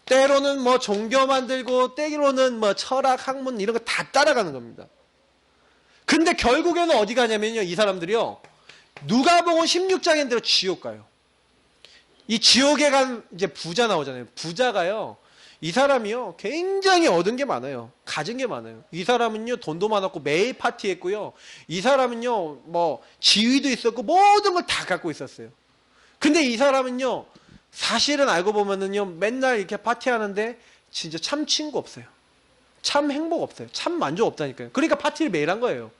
때로는 뭐 종교 만들고, 때로는 뭐 철학, 학문 이런 거 다 따라가는 겁니다. 근데 결국에는 어디 가냐면요, 이 사람들이요, 누가복음 16장인 대로 지옥 가요. 이 지옥에 간 이제 부자 나오잖아요. 부자가요, 이 사람이요, 굉장히 얻은 게 많아요. 가진 게 많아요. 이 사람은요, 돈도 많았고 매일 파티했고요. 이 사람은요, 뭐 지위도 있었고 모든 걸 다 갖고 있었어요. 근데 이 사람은요, 사실은 알고 보면은요, 맨날 이렇게 파티하는데 진짜 참 친구 없어요. 참 행복 없어요. 참 만족 없다니까요. 그러니까 파티를 매일 한 거예요.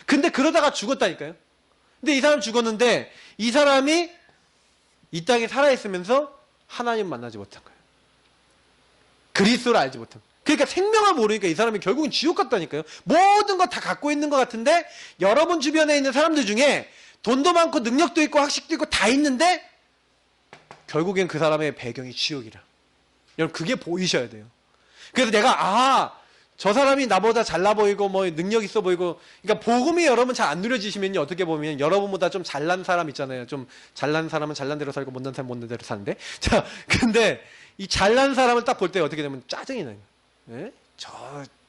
근데 그러다가 죽었다니까요. 근데 이 사람 죽었는데, 이 사람이 이 땅에 살아있으면서 하나님 만나지 못한 거예요. 그리스도를 알지 못한 거예요. 그러니까 생명을 모르니까 이 사람이 결국은 지옥 갔다니까요. 모든 거 다 갖고 있는 것 같은데, 여러분 주변에 있는 사람들 중에 돈도 많고 능력도 있고 학식도 있고 다 있는데, 결국엔 그 사람의 배경이 지옥이라. 여러분, 그게 보이셔야 돼요. 그래서 내가 저 사람이 나보다 잘나 보이고 뭐 능력 있어 보이고, 그러니까 복음이 여러분 잘 안 누려지시면요, 어떻게 보면 여러분보다 좀 잘난 사람 있잖아요. 좀 잘난 사람은 잘난 대로 살고 못난 사람은 못난 대로 사는데, 자, 근데 이 잘난 사람을 딱 볼 때 어떻게 되면 짜증이 나요. 예?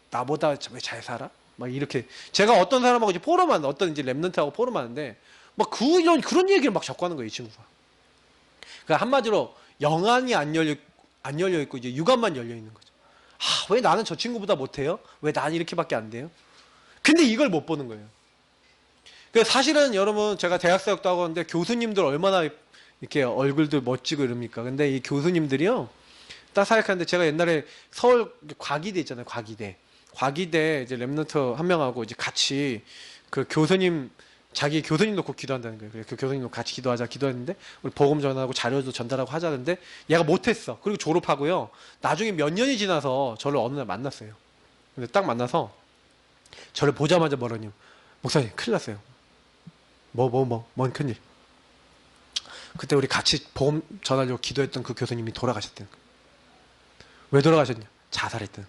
나보다 왜 잘 살아? 막 이렇게. 제가 어떤 사람하고 이제 포럼하는데, 어떤 이제 랩런트하고 포럼하는데, 막 그런 얘기를 막 자꾸 하는 거예요, 이 친구가. 그러니까 한마디로 영안이 안 열려 있고 이제 육안만 열려 있는 거죠. 왜 나는 저 친구보다 못해요? 왜 나는 이렇게밖에 안 돼요? 근데 이걸 못 보는 거예요. 그래서 사실은 여러분, 제가 대학사역도 하고 하는데 교수님들 얼마나 이렇게 얼굴도 멋지고 이럽니까? 근데 이 교수님들이요, 딱 생각하는데 제가 옛날에 서울 과기대 있잖아요, 과기대. 과기대 이제 랩런트 한 명하고 이제 같이 그 교수님, 자기 교수님 놓고 기도한다는 거예요. 그래서 그 교수님 놓고 같이 기도했는데, 우리 복음 전하고 자료도 전달하고 하자는데, 얘가 못했어. 그리고 졸업하고요, 나중에 몇 년이 지나서 저를 어느 날 만났어요. 근데 딱 만나서, 저를 보자마자 뭐라니, 목사님, 큰일 났어요. 뭔 큰일? 그때 우리 같이 복음 전하려고 기도했던 그 교수님이 돌아가셨다는 거예요. 왜 돌아가셨냐? 자살했다는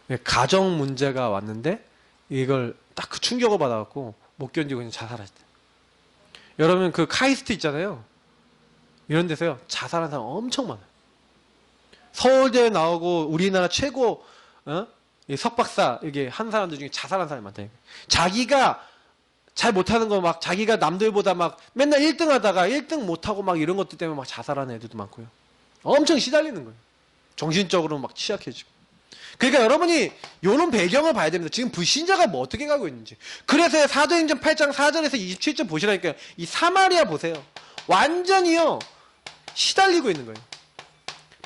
거예요. 가정 문제가 왔는데, 이걸 딱 그 충격을 받아갖고, 못 견디고 그냥 자살했대. 여러분 그 카이스트 있잖아요. 이런 데서요, 자살한 사람 엄청 많아요. 서울대에 나오고 우리나라 최고 이 석박사 이게 한 사람들 중에 자살한 사람이 많다니까. 자기가 잘 못하는 거 막 자기가 남들보다 막 맨날 1등 하다가 1등 못하고 막 이런 것들 때문에 막 자살하는 애들도 많고요. 엄청 시달리는 거예요. 정신적으로 막 취약해지고. 그러니까 여러분이 이런 배경을 봐야 됩니다. 지금 불신자가 뭐 어떻게 가고 있는지. 그래서 사도행전 8장 4절에서 27절 보시라니까요. 이 사마리아 보세요. 완전히요, 시달리고 있는 거예요.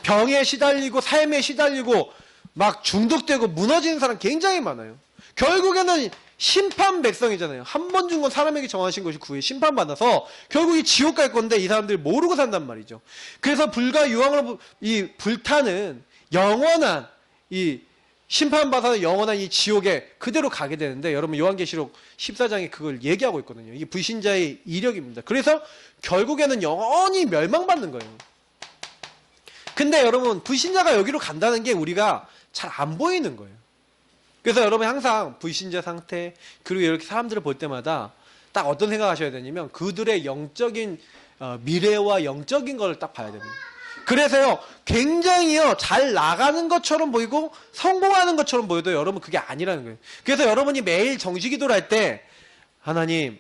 병에 시달리고 삶에 시달리고 막 중독되고 무너지는 사람 굉장히 많아요. 결국에는 심판 백성이잖아요. 한 번 준 건 사람에게 정하신 것이 구에 심판받아서 결국 이 지옥 갈 건데 이 사람들이 모르고 산단 말이죠. 그래서 불과 유황으로 이 불타는 영원한 이 심판받아서 영원한 이 지옥에 그대로 가게 되는데, 여러분 요한계시록 14장에 그걸 얘기하고 있거든요. 이게 불신자의 이력입니다. 그래서 결국에는 영원히 멸망받는 거예요. 근데 여러분 불신자가 여기로 간다는 게 우리가 잘 안 보이는 거예요. 그래서 여러분 항상 불신자 상태, 그리고 이렇게 사람들을 볼 때마다 딱 어떤 생각하셔야 되냐면 그들의 영적인 미래와 영적인 걸 딱 봐야 됩니다. 그래서요, 굉장히요, 잘 나가는 것처럼 보이고 성공하는 것처럼 보여도 여러분 그게 아니라는 거예요. 그래서 여러분이 매일 정식기도를 할 때, 하나님,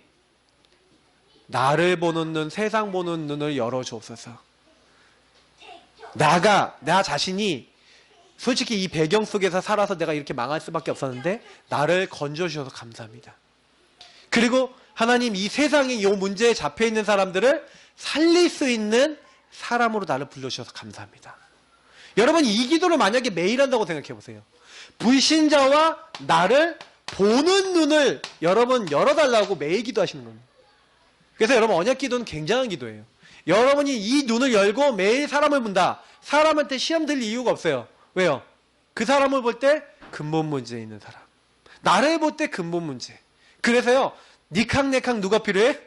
나를 보는 눈, 세상 보는 눈을 열어주옵소서. 나 자신이 솔직히 이 배경 속에서 살아서 내가 이렇게 망할 수밖에 없었는데 나를 건져주셔서 감사합니다. 그리고 하나님, 이 세상에 이 문제에 잡혀있는 사람들을 살릴 수 있는 사람으로 나를 불러주셔서 감사합니다. 여러분 이 기도를 만약에 매일 한다고 생각해 보세요. 불신자와 나를 보는 눈을 여러분 열어달라고 매일 기도하시는 겁니다. 그래서 여러분 언약 기도는 굉장한 기도예요. 여러분이 이 눈을 열고 매일 사람을 본다. 사람한테 시험 들 이유가 없어요. 왜요? 그 사람을 볼 때 근본 문제에 있는 사람, 나를 볼 때 근본 문제. 그래서요, 니캉네캉 누가 필요해?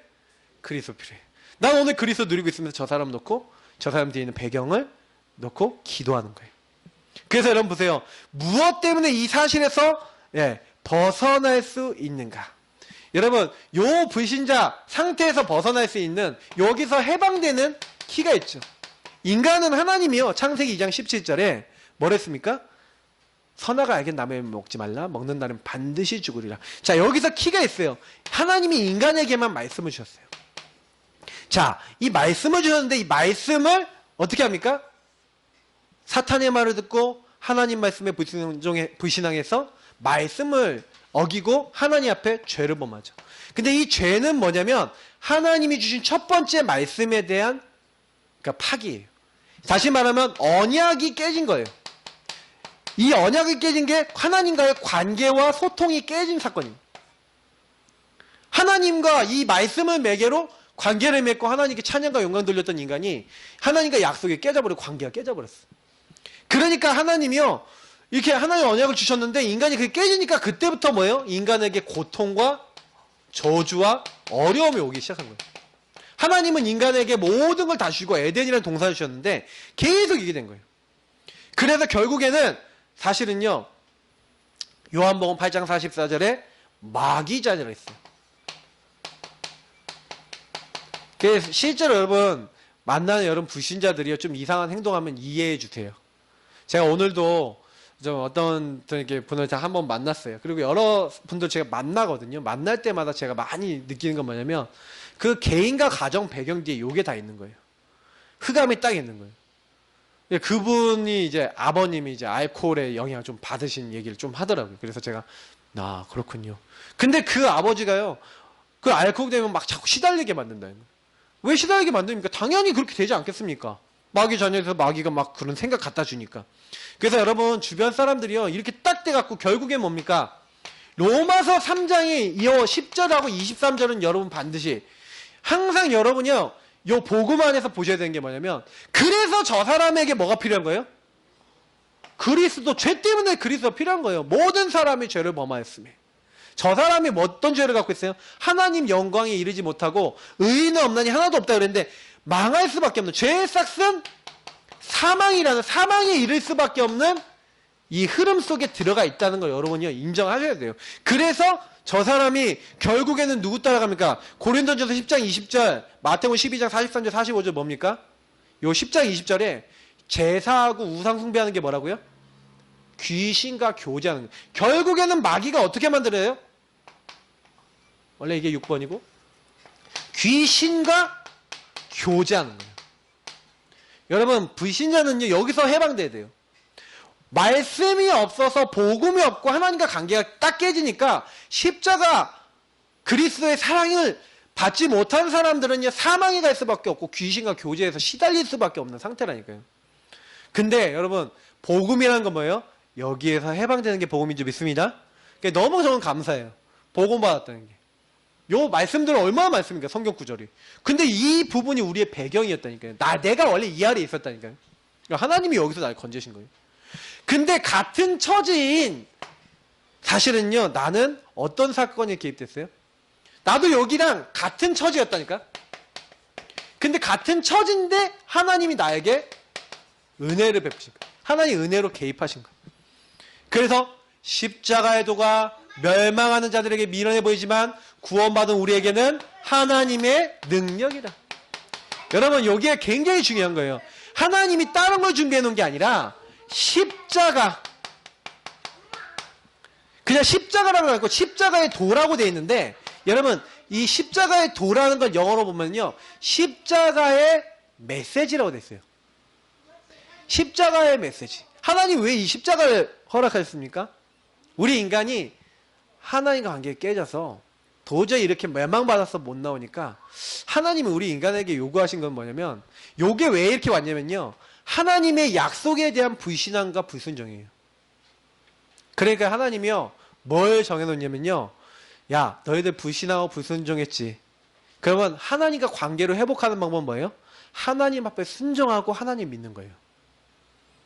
그리스도 필요해. 난 오늘 그리스도 누리고 있으면서 저 사람 놓고 저 사람 뒤에 있는 배경을 놓고 기도하는 거예요. 그래서 여러분 보세요. 무엇 때문에 이 사실에서 벗어날 수 있는가? 여러분 요 불신자 상태에서 벗어날 수 있는, 여기서 해방되는 키가 있죠. 인간은 하나님이요, 창세기 2장 17절에 뭐랬습니까? 선악을 알게 남의 먹지 말라. 먹는 날은 반드시 죽으리라. 자, 여기서 키가 있어요. 하나님이 인간에게만 말씀을 주셨어요. 자, 이 말씀을 주셨는데 이 말씀을 어떻게 합니까? 사탄의 말을 듣고 하나님 말씀에 불신앙해서 말씀을 어기고 하나님 앞에 죄를 범하죠. 근데 이 죄는 뭐냐면 하나님이 주신 첫 번째 말씀에 대한 파기예요. 다시 말하면 언약이 깨진 거예요. 이 언약이 깨진 게 하나님과의 관계와 소통이 깨진 사건입니다. 하나님과 이 말씀을 매개로 관계를 맺고 하나님께 찬양과 영광 돌렸던 인간이 하나님과 약속이 깨져버리고 관계가 깨져버렸어. 그러니까 하나님이요, 이렇게 하나님의 언약을 주셨는데 인간이 그게 깨지니까 그때부터 뭐예요? 인간에게 고통과 저주와 어려움이 오기 시작한 거예요. 하나님은 인간에게 모든 걸 다 주시고 에덴이라는 동산을 주셨는데 계속 이게 된 거예요. 그래서 결국에는 사실은요, 요한복음 8장 44절에 마귀자녀라 했어요. 그래서 실제로 여러분 만나는 여러분 불신자들이요, 좀 이상한 행동하면 이해해 주세요. 제가 오늘도 좀 어떤 이렇게 분을 다 한번 만났어요. 그리고 여러 분들 제가 만나거든요. 만날 때마다 제가 많이 느끼는 건 뭐냐면 그 개인과 가정 배경 뒤에 요게 다 있는 거예요. 흑암이 딱 있는 거예요. 그분이 이제 아버님이 이제 알코올의 영향을 좀 받으신 얘기를 좀 하더라고요. 그래서 제가 그렇군요. 근데 그 아버지가요, 그 알코올 되면 막 자꾸 시달리게 만든다는 거예요. 왜 시달리게 만듭니까? 당연히 그렇게 되지 않겠습니까? 마귀 자녀에서 마귀가 막 그런 생각 갖다 주니까. 그래서 여러분 주변 사람들이요 이렇게 딱 돼갖고 결국엔 뭡니까? 로마서 3장의 이 10절하고 23절은 여러분 반드시 항상 여러분이요 요 복음 안에서 보셔야 되는 게 뭐냐면 그래서 저 사람에게 뭐가 필요한 거예요? 그리스도, 죄 때문에 그리스도가 필요한 거예요. 모든 사람이 죄를 범하였음에. 저 사람이 어떤 죄를 갖고 있어요? 하나님 영광에 이르지 못하고 의인은 없나니 하나도 없다 그랬는데 망할 수밖에 없는, 죄의 싹은 사망이라는, 사망에 이를 수밖에 없는 이 흐름 속에 들어가 있다는 걸 여러분이 인정하셔야 돼요. 그래서 저 사람이 결국에는 누구 따라갑니까? 고린도전서 10장 20절, 마태복음 12장 43절 45절 뭡니까? 요 10장 20절에 제사하고 우상 숭배하는 게 뭐라고요? 귀신과 교제하는 거예요. 결국에는 마귀가 어떻게 만들어요? 원래 이게 6번이고 귀신과 교제하는 거예요. 여러분 불신자는요 여기서 해방돼야 돼요. 말씀이 없어서 복음이 없고 하나님과 관계가 딱 깨지니까 십자가 그리스도의 사랑을 받지 못한 사람들은요 사망에 갈 수밖에 없고 귀신과 교제해서 시달릴 수밖에 없는 상태라니까요. 근데 여러분 복음이라는 건 뭐예요? 여기에서 해방되는 게 복음인 줄 믿습니다. 그러니까 너무 저는 감사해요. 복음 받았다는 게. 요 말씀들은 얼마나 많습니까? 성경 구절이. 근데 이 부분이 우리의 배경이었다니까요. 내가 원래 이 아래에 있었다니까요. 하나님이 여기서 날 건지신 거예요. 근데 같은 처지인 사실은요 나는 어떤 사건에 개입됐어요? 나도 여기랑 같은 처지였다니까. 근데 같은 처지인데 하나님이 나에게 은혜를 베푸신 거예요. 하나님 은혜로 개입하신 거예요. 그래서 십자가의 도가 멸망하는 자들에게 미련해 보이지만 구원받은 우리에게는 하나님의 능력이다. 여러분 여기에 굉장히 중요한 거예요. 하나님이 다른 걸 준비해 놓은 게 아니라 십자가, 그냥 십자가라고 하고 십자가의 도라고 되어 있는데 여러분 이 십자가의 도라는 걸 영어로 보면요 십자가의 메시지라고 되어 있어요. 십자가의 메시지. 하나님 왜 이 십자가를 허락하셨습니까? 우리 인간이 하나님과 관계가 깨져서 도저히 이렇게 멸망받아서 못 나오니까 하나님은 우리 인간에게 요구하신 건 뭐냐면, 요게 왜 이렇게 왔냐면요 하나님의 약속에 대한 불신앙과 불순종이에요. 그러니까 하나님이요 뭘 정해놓냐면요, 야 너희들 불신하고 불순종했지, 그러면 하나님과 관계를 회복하는 방법은 뭐예요? 하나님 앞에 순종하고 하나님 믿는 거예요.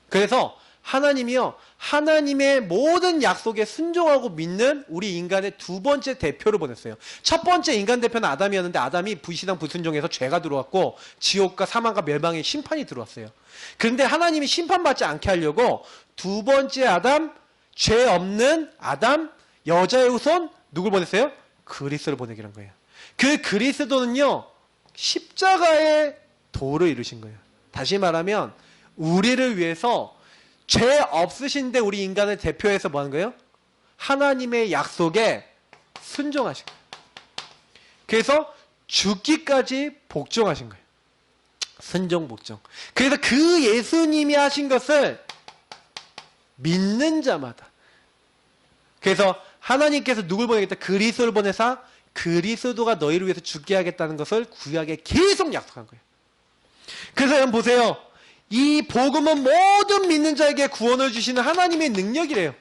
그래서 하나님이요 하나님의 모든 약속에 순종하고 믿는 우리 인간의 두 번째 대표를 보냈어요. 첫 번째 인간 대표는 아담이었는데 아담이 불신앙 불순종해서 죄가 들어왔고 지옥과 사망과 멸망의 심판이 들어왔어요. 그런데 하나님이 심판받지 않게 하려고 두 번째 아담, 죄 없는 아담, 여자의 후손 누굴 보냈어요? 그리스도를 보내기란 거예요. 그 그리스도는요 십자가의 도를 이루신 거예요. 다시 말하면 우리를 위해서 죄 없으신데 우리 인간을 대표해서 뭐 하는 거예요? 하나님의 약속에 순종하신 거예요. 그래서 죽기까지 복종하신 거예요. 순종 복종. 그래서 그 예수님이 하신 것을 믿는 자마다, 그래서 하나님께서 누굴 보내겠다? 그리스도를 보내사 그리스도가 너희를 위해서 죽게 하겠다는 것을 구약에 계속 약속한 거예요. 그래서 여러분 보세요. 이 복음은 모든 믿는 자에게 구원을 주시는 하나님의 능력이래요.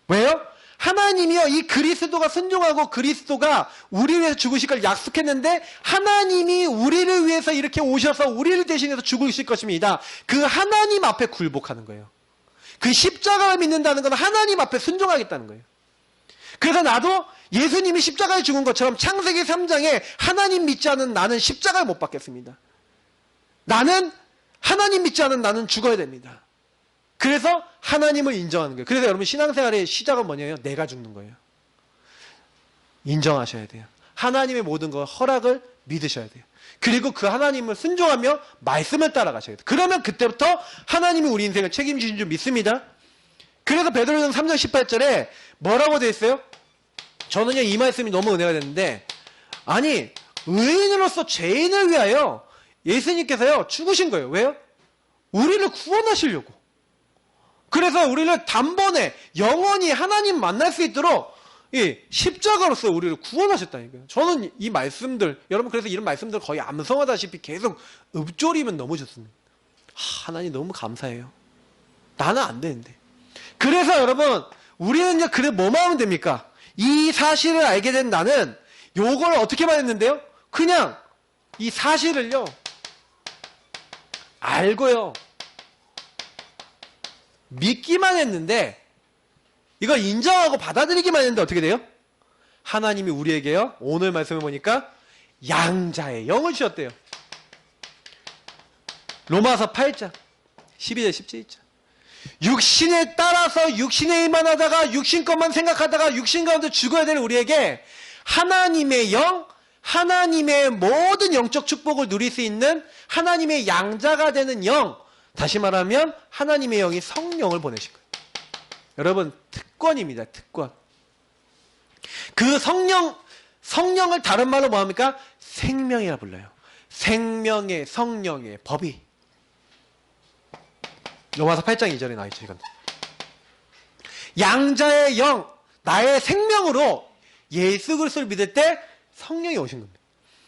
왜요? 하나님이요 이 그리스도가 순종하고 그리스도가 우리를 위해서 죽으실 걸 약속했는데 하나님이 우리를 위해서 이렇게 오셔서 우리를 대신해서 죽으실 것입니다. 그 하나님 앞에 굴복하는 거예요. 그 십자가를 믿는다는 건 하나님 앞에 순종하겠다는 거예요. 그래서 나도 예수님이 십자가에 죽은 것처럼 창세기 3장에 하나님 믿지 않은 나는 십자가를 못 받겠습니다. 나는 하나님 믿지 않은 나는 죽어야 됩니다. 그래서 하나님을 인정하는 거예요. 그래서 여러분 신앙생활의 시작은 뭐냐면 내가 죽는 거예요. 인정하셔야 돼요. 하나님의 모든 걸 허락을 믿으셔야 돼요. 그리고 그 하나님을 순종하며 말씀을 따라가셔야 돼요. 그러면 그때부터 하나님이 우리 인생을 책임지신 줄 믿습니다. 그래서 베드로전 3장 18절에 뭐라고 되어 있어요? 저는요 이 말씀이 너무 은혜가 됐는데, 아니 의인으로서 죄인을 위하여 예수님께서요 죽으신 거예요. 왜요? 우리를 구원하시려고. 그래서 우리를 단번에 영원히 하나님 만날 수 있도록 예, 십자가로서 우리를 구원하셨다니까요. 저는 이 말씀들, 여러분 그래서 이런 말씀들 거의 암송하다시피 계속 읊조리면 너무 좋습니다. 하나님 너무 감사해요. 나는 안 되는데. 그래서 여러분 우리는 이제 그래 뭐만 하면 됩니까? 이 사실을 알게 된 나는 요걸 어떻게 말했는데요? 그냥 이 사실을요 알고요 믿기만 했는데 이걸 인정하고 받아들이기만 했는데 어떻게 돼요? 하나님이 우리에게요 오늘 말씀을 보니까 양자의 영을 주셨대요. 로마서 8장 12절 17절 육신에 따라서 육신의 일만 하다가 육신 것만 생각하다가 육신 가운데 죽어야 될 우리에게 하나님의 영, 하나님의 모든 영적 축복을 누릴 수 있는 하나님의 양자가 되는 영, 다시 말하면 하나님의 영이 성령을 보내신 거예요. 여러분 특권입니다. 특권. 그 성령을 다른 말로 뭐합니까? 생명이라 불러요. 생명의 성령의 법이 로마서 8장 2절에 나와있죠. 이건 양자의 영, 나의 생명으로 예수 그리스도를 믿을 때 성령이 오신 겁니다.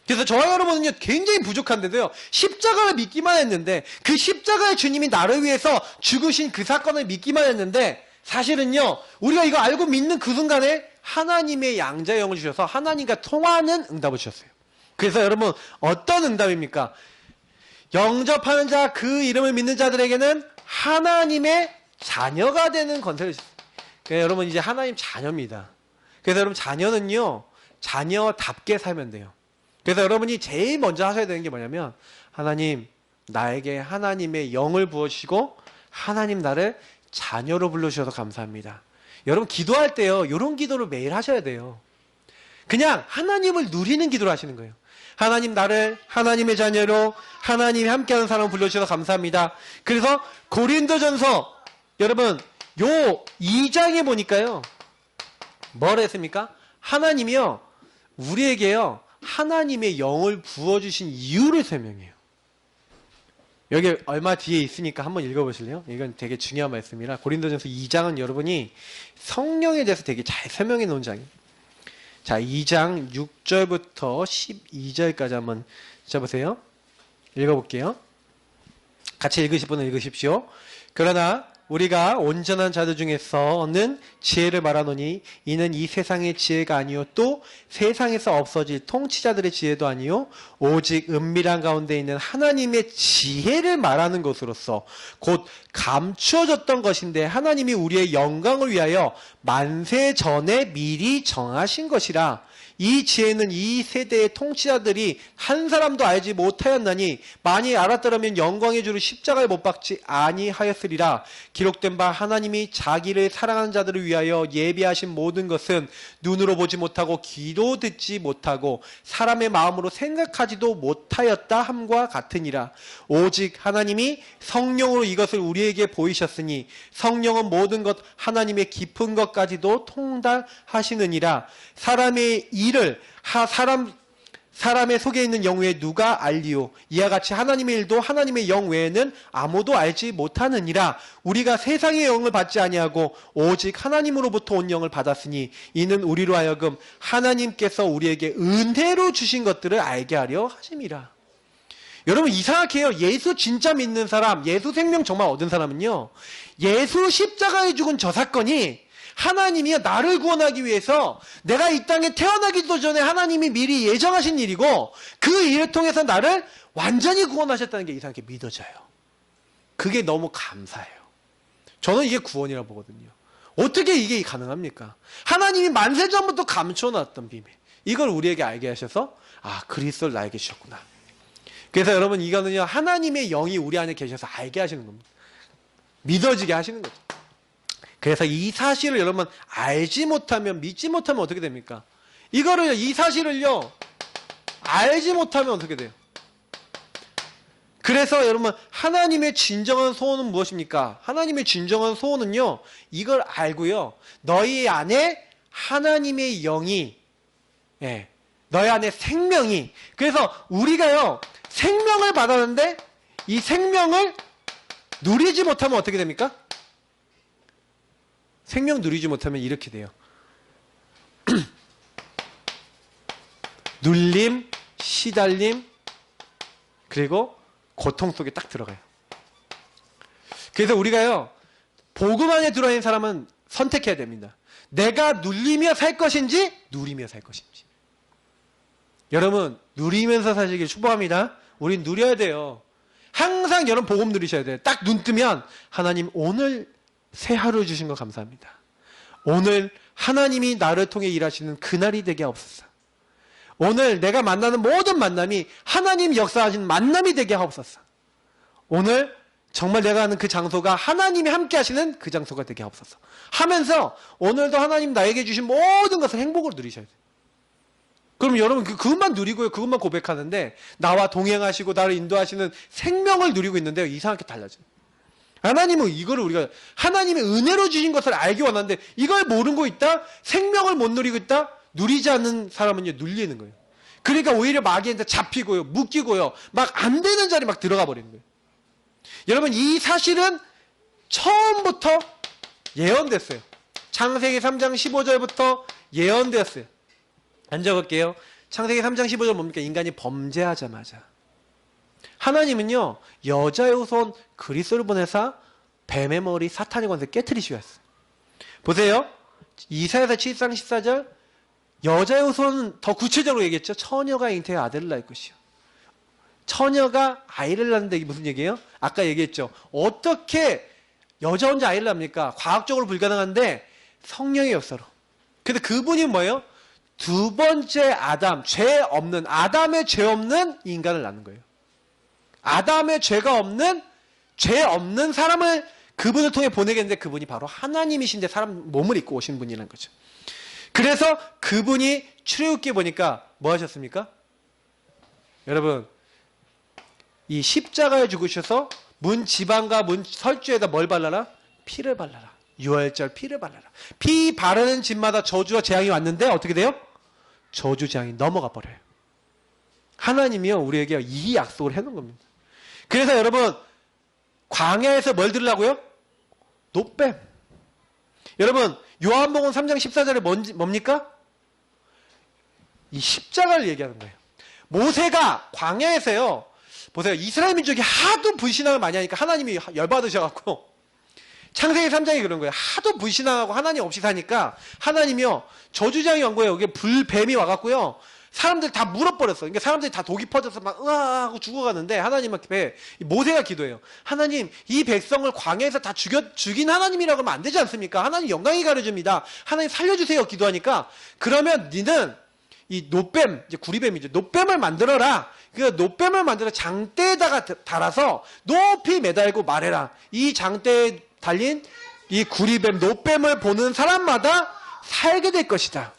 그래서 저와 여러분은요 굉장히 부족한데도요 십자가를 믿기만 했는데 그 십자가의 주님이 나를 위해서 죽으신 그 사건을 믿기만 했는데 사실은요 우리가 이거 알고 믿는 그 순간에 하나님의 양자의 영을 주셔서 하나님과 통하는 응답을 주셨어요. 그래서 여러분 어떤 응답입니까? 영접하는 자, 그 이름을 믿는 자들에게는 하나님의 자녀가 되는 권세를 주셨어요. 그러니까 여러분 이제 하나님 자녀입니다. 그래서 여러분 자녀는요 자녀답게 살면 돼요. 그래서 여러분이 제일 먼저 하셔야 되는 게 뭐냐면 하나님 나에게 하나님의 영을 부어주시고 하나님 나를 자녀로 불러주셔서 감사합니다. 여러분 기도할 때요 이런 기도를 매일 하셔야 돼요. 그냥 하나님을 누리는 기도를 하시는 거예요. 하나님 나를 하나님의 자녀로 하나님이 함께하는 사람을 불러주셔서 감사합니다. 그래서 고린도전서 여러분 요 2장에 보니까요 뭘 했습니까? 하나님이요 우리에게요 하나님의 영을 부어주신 이유를 설명해요. 여기 얼마 뒤에 있으니까 한번 읽어보실래요? 이건 되게 중요한 말씀이라 고린도전서 2장은 여러분이 성령에 대해서 되게 잘 설명해 놓은 장이에요. 자 2장 6절부터 12절까지 한번 찾아보세요. 읽어볼게요. 같이 읽으실 분은 읽으십시오. 그러나 우리가 온전한 자들 중에서는 지혜를 말하노니 이는 이 세상의 지혜가 아니요 또 세상에서 없어질 통치자들의 지혜도 아니요 오직 은밀한 가운데 있는 하나님의 지혜를 말하는 것으로서 곧 감추어졌던 것인데 하나님이 우리의 영광을 위하여 만세 전에 미리 정하신 것이라. 이 지혜는 이 세대의 통치자들이 한 사람도 알지 못하였나니 만일 알았더라면 영광의 주를 십자가에 못 박지 아니하였으리라. 기록된 바 하나님이 자기를 사랑하는 자들을 위하여 예비하신 모든 것은 눈으로 보지 못하고 귀로 듣지 못하고 사람의 마음으로 생각하지도 못하였다 함과 같으니라. 오직 하나님이 성령으로 이것을 우리에게 보이셨으니 성령은 모든 것 하나님의 깊은 것까지도 통달하시느니라. 사람의 일을 사람의 속에 있는 영 외에 누가 알리오? 이와 같이 하나님의 일도 하나님의 영 외에는 아무도 알지 못하느니라. 우리가 세상의 영을 받지 아니하고 오직 하나님으로부터 온 영을 받았으니 이는 우리로 하여금 하나님께서 우리에게 은혜로 주신 것들을 알게 하려 하심이라. 여러분 이상하게 해요. 예수 진짜 믿는 사람, 예수 생명 정말 얻은 사람은요 예수 십자가에 죽은 저 사건이 하나님이 나를 구원하기 위해서 내가 이 땅에 태어나기도 전에 하나님이 미리 예정하신 일이고 그 일을 통해서 나를 완전히 구원하셨다는 게 이상하게 믿어져요. 그게 너무 감사해요. 저는 이게 구원이라고 보거든요. 어떻게 이게 가능합니까? 하나님이 만세전부터 감춰놨던 비밀, 이걸 우리에게 알게 하셔서 아 그리스도를 나에게 주셨구나. 그래서 여러분 이거는요 하나님의 영이 우리 안에 계셔서 알게 하시는 겁니다. 믿어지게 하시는 거죠. 그래서 이 사실을 여러분 알지 못하면 믿지 못하면 어떻게 됩니까? 이거를 이 사실을요 알지 못하면 어떻게 돼요? 그래서 여러분 하나님의 진정한 소원은 무엇입니까? 하나님의 진정한 소원은요 이걸 알고요 너희 안에 하나님의 영이 너희 안에 생명이 그래서 우리가요 생명을 받았는데 이 생명을 누리지 못하면 어떻게 됩니까? 생명 누리지 못하면 이렇게 돼요. 눌림, 시달림, 그리고 고통 속에 딱 들어가요. 그래서 우리가요, 복음 안에 들어있는 사람은 선택해야 됩니다. 내가 눌리며 살 것인지 누리며 살 것인지. 여러분 누리면서 사시길 축복합니다. 우린 누려야 돼요. 항상 여러분 복음 누리셔야 돼요. 딱 눈 뜨면 하나님 오늘 새 하루 주신 거 감사합니다. 오늘 하나님이 나를 통해 일하시는 그날이 되게 하옵소서. 오늘 내가 만나는 모든 만남이 하나님 역사하신 만남이 되게 하옵소서. 오늘 정말 내가 하는 그 장소가 하나님이 함께 하시는 그 장소가 되게 하옵소서 하면서 오늘도 하나님 나에게 주신 모든 것을 행복으로 누리셔야 돼요. 그럼 여러분 그것만 누리고요, 그것만 고백하는데 나와 동행하시고 나를 인도하시는 생명을 누리고 있는데요, 이상하게 달라져요. 하나님은 이거를 우리가 하나님의 은혜로 주신 것을 알기 원하는데 이걸 모르고 있다, 생명을 못 누리고 있다, 누리지 않는 사람은 눌리는 거예요. 그러니까 오히려 마귀한테 잡히고요, 묶이고요, 막 안 되는 자리에 막 들어가 버리는 거예요. 여러분 이 사실은 처음부터 예언됐어요. 창세기 3장 15절부터 예언되었어요. 안 적을게요. 창세기 3장 15절 뭡니까? 인간이 범죄하자마자 하나님은요, 여자의 후손 그리스도를 보내사 뱀의 머리 사탄의 권세를 깨트리시고 왔어요. 보세요. 이사야서 7장 14절, 여자의 후손은 더 구체적으로 얘기했죠. 처녀가 잉태의 아들을 낳을 것이요. 처녀가 아이를 낳는데 이게 무슨 얘기예요? 아까 얘기했죠. 어떻게 여자 혼자 아이를 낳습니까? 과학적으로 불가능한데 성령의 역사로. 근데 그분이 뭐예요? 두 번째 아담, 죄 없는, 아담의 죄 없는 인간을 낳는 거예요. 아담의 죄가 없는, 죄 없는 사람을 그분을 통해 보내겠는데 그분이 바로 하나님이신데 사람 몸을 입고 오신 분이라는 거죠. 그래서 그분이 출애굽기에 보니까 뭐 하셨습니까? 여러분, 이 십자가에 죽으셔서 문 지방과 문 설주에다 뭘 발라라? 피를 발라라. 유월절 피를 발라라. 피 바르는 집마다 저주와 재앙이 왔는데 어떻게 돼요? 저주 재앙이 넘어가 버려요. 하나님이요, 우리에게 이 약속을 해놓은 겁니다. 그래서 여러분 광야에서 뭘 들으라고요? 노뱀. 여러분 요한복음 3장 14절에 뭡니까? 이 십자가를 얘기하는 거예요. 모세가 광야에서요, 보세요, 이스라엘 민족이 하도 불신앙을 많이 하니까 하나님이 열받으셔갖고 창세기 3장이 그런 거예요. 하도 불신앙하고 하나님 없이 사니까 하나님이요, 저주장이 온 거예요. 이게 불뱀이 와갖고요, 사람들 다 물어버렸어. 그러니까 사람들이 다 독이 퍼져서 막 으아 하고 죽어가는데 하나님 앞에 모세가 기도해요. 하나님, 이 백성을 광야에서 다 죽인 하나님이라고 하면 안 되지 않습니까? 하나님 영광이 가려집니다. 하나님 살려주세요. 기도하니까 그러면 니는 이 노뱀, 이제 구리뱀이죠. 노뱀을 만들어라. 그 노뱀을 만들어 장대에다가 달아서 높이 매달고 말해라. 이 장대에 달린 이 구리뱀, 노뱀을 보는 사람마다 살게 될 것이다.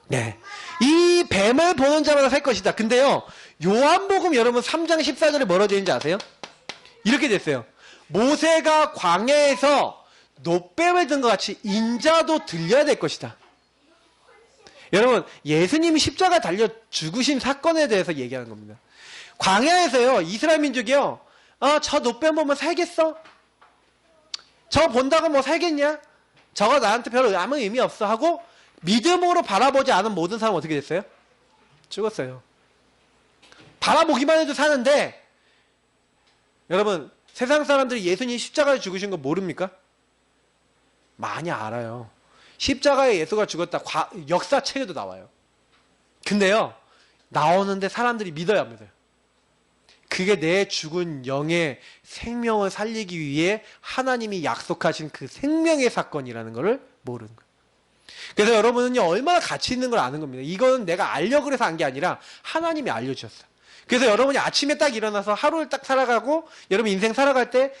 네. 이 뱀을 보는 자마다 살 것이다. 근데요, 요한복음 여러분 3장 14절에 뭐라고 되어 있는지 아세요? 이렇게 됐어요. 모세가 광야에서 노뱀을 든 것 같이 인자도 들려야 될 것이다. 여러분, 예수님이 십자가 달려 죽으신 사건에 대해서 얘기하는 겁니다. 광야에서요, 이스라엘 민족이요, 저 노뱀 보면 살겠어? 저거 본다고 뭐 살겠냐? 저거 나한테 별로 아무 의미 없어 하고 믿음으로 바라보지 않은 모든 사람은 어떻게 됐어요? 죽었어요. 바라보기만 해도 사는데, 여러분 세상 사람들이 예수님이 십자가에 죽으신 거 모릅니까? 많이 알아요. 십자가에 예수가 죽었다 역사책에도 나와요. 근데요, 나오는데 사람들이 믿어야 합니다. 그게 내 죽은 영의 생명을 살리기 위해 하나님이 약속하신 그 생명의 사건이라는 것을 모르는 거예요. 그래서 여러분은요, 얼마나 가치 있는 걸 아는 겁니다. 이거는 내가 알려고 해서 안 게 아니라 하나님이 알려주셨어요. 그래서 여러분이 아침에 딱 일어나서 하루를 딱 살아가고 여러분 인생 살아갈 때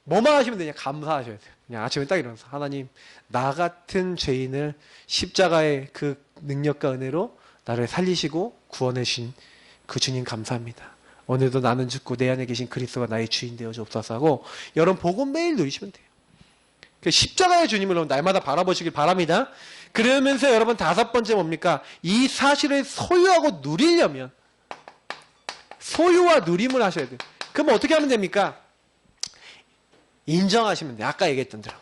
뭐만 하시면 되냐? 감사하셔야 돼요. 그냥 아침에 딱 일어나서 하나님, 나 같은 죄인을 십자가의 그 능력과 은혜로 나를 살리시고 구원해 주신 그 주님 감사합니다. 오늘도 나는 죽고 내 안에 계신 그리스도가 나의 주인 되어 주옵소서 하고 여러분 복음 매일 누리시면 돼요. 십자가의 주님을 날마다 바라보시길 바랍니다. 그러면서 여러분 다섯 번째 뭡니까? 이 사실을 소유하고 누리려면 소유와 누림을 하셔야 돼요. 그럼 어떻게 하면 됩니까? 인정하시면 돼요. 아까 얘기했던 대로.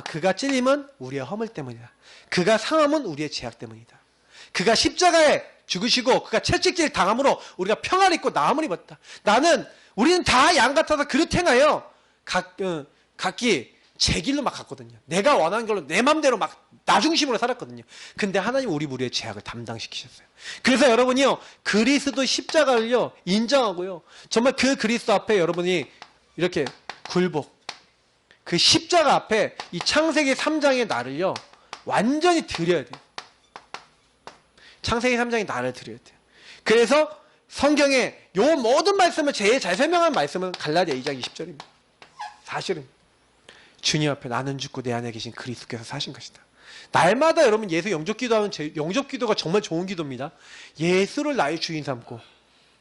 그가 찔림은 우리의 허물 때문이다. 그가 상함은 우리의 죄악 때문이다. 그가 십자가에 죽으시고 그가 채찍질 당함으로 우리가 평안을 입고 나음을 입었다. 우리는 다 양 같아서 그릇 행하여 각기 제 길로 막 갔거든요. 내가 원하는 걸로 내 맘대로 막 나 중심으로 살았거든요. 근데 하나님 우리 무리의 죄악을 담당시키셨어요. 그래서 여러분이요, 그리스도 십자가를요 인정하고요, 정말 그 그리스도 앞에 여러분이 이렇게 굴복, 그 십자가 앞에 이 창세기 3장의 나를요 완전히 드려야 돼요. 창세기 3장의 나를 드려야 돼요. 그래서 성경에 요 모든 말씀을 제일 잘 설명한 말씀은 갈라디아 2장 20절입니다. 사실은 주님 앞에 나는 죽고 내 안에 계신 그리스도께서 사신 것이다. 날마다 여러분 예수 영접 기도하면 영접 기도가 정말 좋은 기도입니다. 예수를 나의 주인 삼고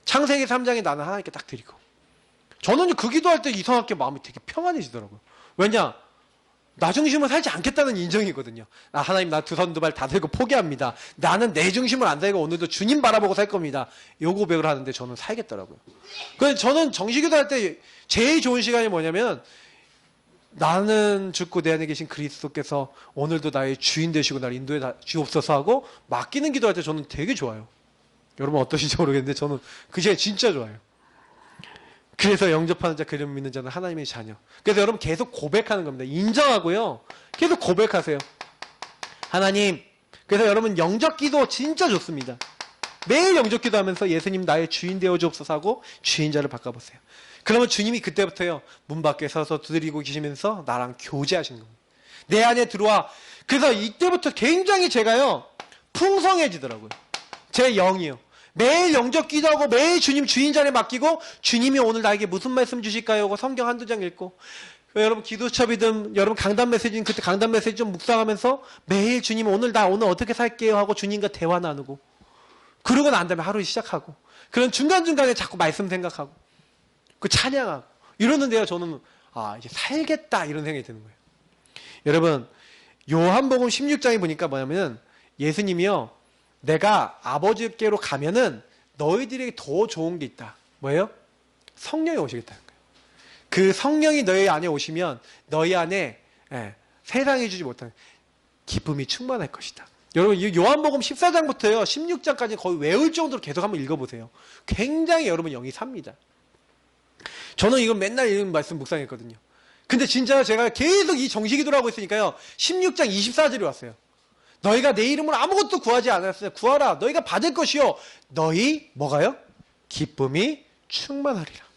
창세기 3장에 나는 하나님께 딱 드리고, 저는 그 기도할 때 이상하게 마음이 되게 평안해지더라고요. 왜냐? 나 중심으로 살지 않겠다는 인정이거든요. 하나님, 나 두 손 두 발 다 들고 포기합니다. 나는 내 중심으로 안 살고 오늘도 주님 바라보고 살 겁니다. 요 고백을 하는데 저는 살겠더라고요. 그래서 저는 정식기도 할 때 제일 좋은 시간이 뭐냐면, 나는 죽고 내 안에 계신 그리스도께서 오늘도 나의 주인 되시고 나를 인도해 주옵소서 하고 맡기는 기도할 때 저는 되게 좋아요. 여러분 어떠신지 모르겠는데 저는 그 시간이 진짜 좋아요. 그래서 영접하는 자, 그름 믿는 자는 하나님의 자녀. 그래서 여러분 계속 고백하는 겁니다. 인정하고요, 계속 고백하세요. 하나님, 그래서 여러분 영접 기도 진짜 좋습니다. 매일 영접 기도하면서 예수님 나의 주인 되어 주옵소서 하고 주인자를 바꿔보세요. 그러면 주님이 그때부터요 문 밖에 서서 두드리고 계시면서 나랑 교제하시는 겁니다. 내 안에 들어와. 그래서 이때부터 굉장히 제가요 풍성해지더라고요. 제 영이요. 매일 영접 기도하고 매일 주님 주인 자리에 맡기고, 주님이 오늘 나에게 무슨 말씀 주실까요? 하고 성경 한두 장 읽고, 여러분 기도첩이든 여러분 강단 메시지는 그때 강단 메시지 좀 묵상하면서 매일 주님 오늘 어떻게 살게요 하고 주님과 대화 나누고, 그러고 난 다음에 하루 시작하고, 그런 중간중간에 자꾸 말씀 생각하고 그 찬양하고 이러는데요, 저는 이제 살겠다 이런 생각이 드는 거예요. 여러분 요한복음 16장에 보니까 뭐냐면, 예수님이요, 내가 아버지께로 가면은 너희들에게 더 좋은 게 있다. 뭐예요? 성령이 오시겠다는 거예요. 그 성령이 너희 안에 오시면 너희 안에 세상이 주지 못한 기쁨이 충만할 것이다. 여러분 요한복음 14장부터요 16장까지 거의 외울 정도로 계속 한번 읽어보세요. 굉장히 여러분 영이 삽니다. 저는 이건 맨날 읽는 말씀 묵상했거든요. 근데 진짜 제가 계속 이 정식기도를 하고 있으니까요 16장 24절이 왔어요. 너희가 내 이름으로 아무것도 구하지 않았으냐 구하라. 너희가 받을 것이요 너희 뭐가요? 기쁨이 충만하리라.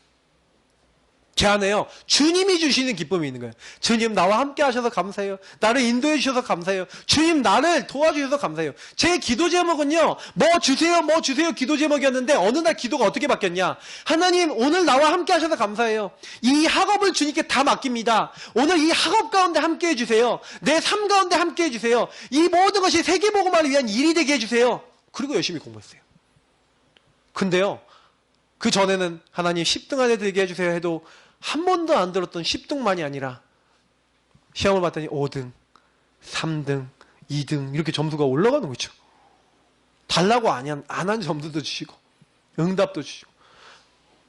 제 안에요 주님이 주시는 기쁨이 있는 거예요. 주님 나와 함께 하셔서 감사해요. 나를 인도해 주셔서 감사해요. 주님 나를 도와주셔서 감사해요. 제 기도 제목은요 뭐 주세요 기도 제목이었는데, 어느 날 기도가 어떻게 바뀌었냐. 하나님 오늘 나와 함께 하셔서 감사해요. 이 학업을 주님께 다 맡깁니다. 오늘 이 학업 가운데 함께 해주세요. 내 삶 가운데 함께 해주세요. 이 모든 것이 세계복음화를 위한 일이 되게 해주세요. 그리고 열심히 공부했어요. 근데요 그 전에는 하나님 10등 안에 들게 해주세요 해도 한 번도 안 들었던 10등만이 아니라 시험을 봤더니 5등, 3등, 2등 이렇게 점수가 올라가는 거죠. 달라고 안 한 점수도 주시고 응답도 주시고,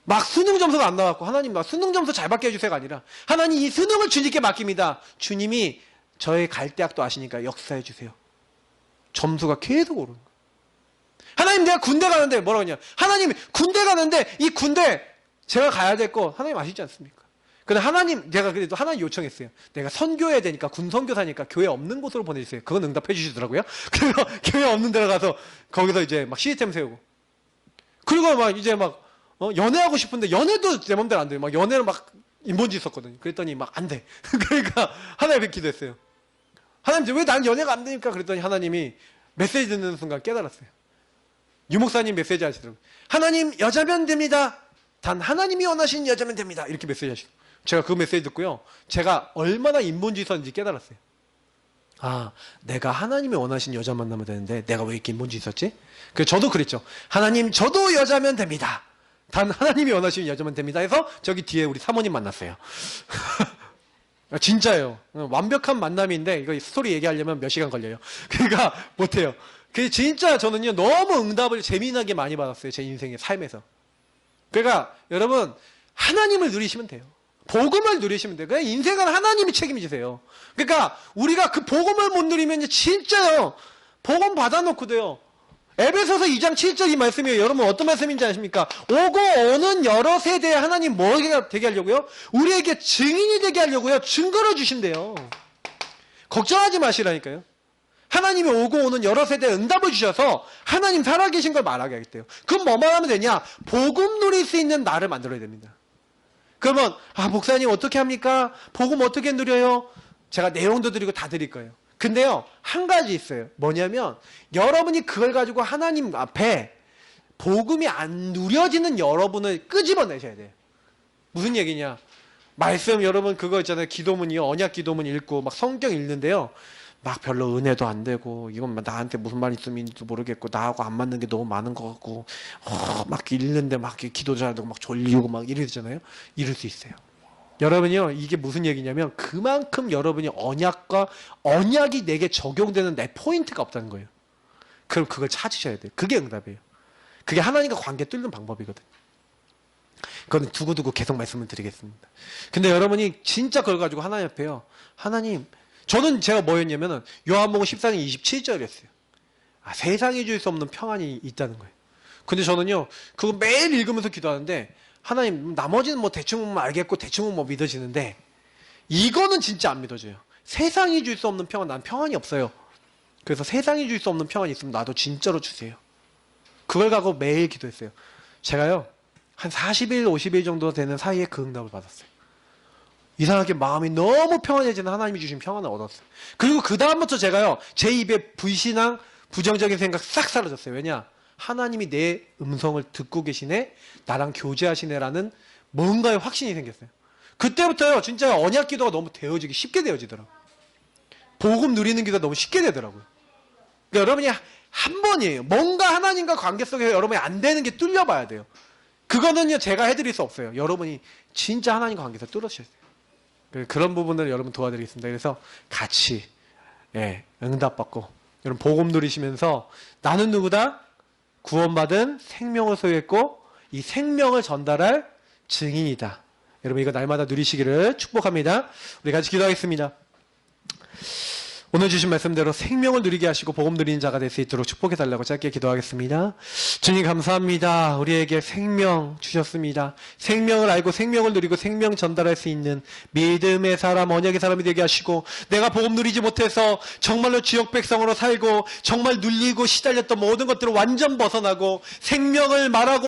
막 수능 점수가 안 나왔고 하나님 막 수능 점수 잘 받게 해주세요가 아니라, 하나님 이 수능을 주님께 맡깁니다. 주님이 저의 갈 대학도 아시니까 역사해 주세요. 점수가 계속 오르는 거예요. 하나님 내가 군대 가는데 뭐라고 하냐. 하나님 군대 가는데 이 군대 제가 가야 될 거 하나님 아시지 않습니까? 근데 하나님, 제가 그래도 하나님 요청했어요. 내가 선교해야 되니까, 군 선교사니까 교회 없는 곳으로 보내주세요. 그건 응답해 주시더라고요. 그래서 교회 없는 데로 가서 거기서 이제 막 시스템 세우고, 그리고 막 이제 막 연애하고 싶은데 연애도 내 맘대로 안 돼요. 막 연애를 막 인본주의 있었거든요. 그랬더니 막 안 돼. 그러니까 하나님 앞에 기도했어요. 하나님 왜 난 연애가 안 되니까. 그랬더니 하나님이 메시지 듣는 순간 깨달았어요. 유목사님 메시지 하시더라고요. 하나님 여자면 됩니다. 단 하나님이 원하시는 여자면 됩니다. 이렇게 메시지 하시고, 제가 그 메시지 듣고요 제가 얼마나 인본주의서인지 깨달았어요. 내가 하나님이 원하시는 여자 만나면 되는데 내가 왜 이렇게 인본주의 있었지? 그래서 저도 그랬죠. 하나님 저도 여자면 됩니다. 단 하나님이 원하시는 여자면 됩니다 해서 저기 뒤에 우리 사모님 만났어요. 진짜예요. 완벽한 만남인데 이거 스토리 얘기하려면 몇 시간 걸려요. 그러니까 못해요. 그 진짜 저는요 너무 응답을 재미나게 많이 받았어요. 제 인생의 삶에서. 그러니까 여러분 하나님을 누리시면 돼요. 복음을 누리시면 돼요. 그냥 인생은 하나님이 책임지세요. 그러니까 우리가 그 복음을 못 누리면 진짜요 복음 받아놓고도요 에베소서 2장 7절 이 말씀이에요. 여러분 어떤 말씀인지 아십니까? 오고 오는 여러 세대에 하나님 뭐가 되게 하려고요? 우리에게 증인이 되게 하려고요. 증거를 주신대요. 걱정하지 마시라니까요. 하나님이 오고 오는 여러 세대에 응답을 주셔서 하나님 살아계신 걸 말하게 하겠대요. 그럼 뭐만 하면 되냐? 복음 누릴 수 있는 나를 만들어야 됩니다. 그러면 목사님 어떻게 합니까? 복음 어떻게 누려요? 제가 내용도 드리고 다 드릴 거예요. 근데요, 한 가지 있어요. 뭐냐면 여러분이 그걸 가지고 하나님 앞에 복음이 안 누려지는 여러분을 끄집어내셔야 돼요. 무슨 얘기냐? 말씀 여러분 그거 있잖아요. 기도문이요. 언약 기도문 읽고 막 성경 읽는데요. 막 별로 은혜도 안 되고 이건 나한테 무슨 말 있음인지도 모르겠고 나하고 안 맞는 게 너무 많은 것 같고 막 읽는데 막 기도 잘하고 막 졸리고 막 이러잖아요. 이럴 수 있어요. 여러분이요, 이게 무슨 얘기냐면 그만큼 여러분이 언약이 내게 적용되는 내 포인트가 없다는 거예요. 그럼 그걸 찾으셔야 돼요. 그게 응답이에요. 그게 하나님과 관계 뚫는 방법이거든요. 그건 두고두고 계속 말씀을 드리겠습니다. 근데 여러분이 진짜 그걸 가지고 하나님 앞에요. 하나님, 저는 제가 뭐였냐면은 요한복음 14장 27절이었어요. 세상이 줄 수 없는 평안이 있다는 거예요. 근데 저는요, 그거 매일 읽으면서 기도하는데 하나님, 나머지는 뭐 대충은 알겠고 대충은 뭐 믿어지는데 이거는 진짜 안 믿어져요. 세상이 줄 수 없는 평안, 난 평안이 없어요. 그래서 세상이 줄 수 없는 평안이 있으면 나도 진짜로 주세요. 그걸 갖고 매일 기도했어요. 제가요, 한 40일, 50일 정도 되는 사이에 그 응답을 받았어요. 이상하게 마음이 너무 평안해지는 하나님이 주신 평안을 얻었어요. 그리고 그 다음부터 제가요, 제 입에 불신앙, 부정적인 생각 싹 사라졌어요. 왜냐? 하나님이 내 음성을 듣고 계시네, 나랑 교제하시네라는 뭔가의 확신이 생겼어요. 그때부터요, 진짜 언약 기도가 너무 되어지기 쉽게 되어지더라고요. 복음 누리는 기도가 너무 쉽게 되더라고요. 그러니까 여러분이 한 번이에요. 뭔가 하나님과 관계 속에서 여러분이 안 되는 게 뚫려봐야 돼요. 그거는요, 제가 해드릴 수 없어요. 여러분이 진짜 하나님과 관계에서 뚫으셔야 돼요. 그런 부분을 여러분 도와드리겠습니다. 그래서 같이 응답받고 여러분 복음 누리시면서 나는 누구다? 구원받은 생명을 소유했고 이 생명을 전달할 증인이다. 여러분 이거 날마다 누리시기를 축복합니다. 우리 같이 기도하겠습니다. 오늘 주신 말씀대로 생명을 누리게 하시고 복음 누리는 자가 될 수 있도록 축복해 달라고 짧게 기도하겠습니다. 주님 감사합니다. 우리에게 생명 주셨습니다. 생명을 알고 생명을 누리고 생명 전달할 수 있는 믿음의 사람, 언약의 사람이 되게 하시고 내가 복음 누리지 못해서 정말로 지역 백성으로 살고 정말 눌리고 시달렸던 모든 것들을 완전 벗어나고 생명을 말하고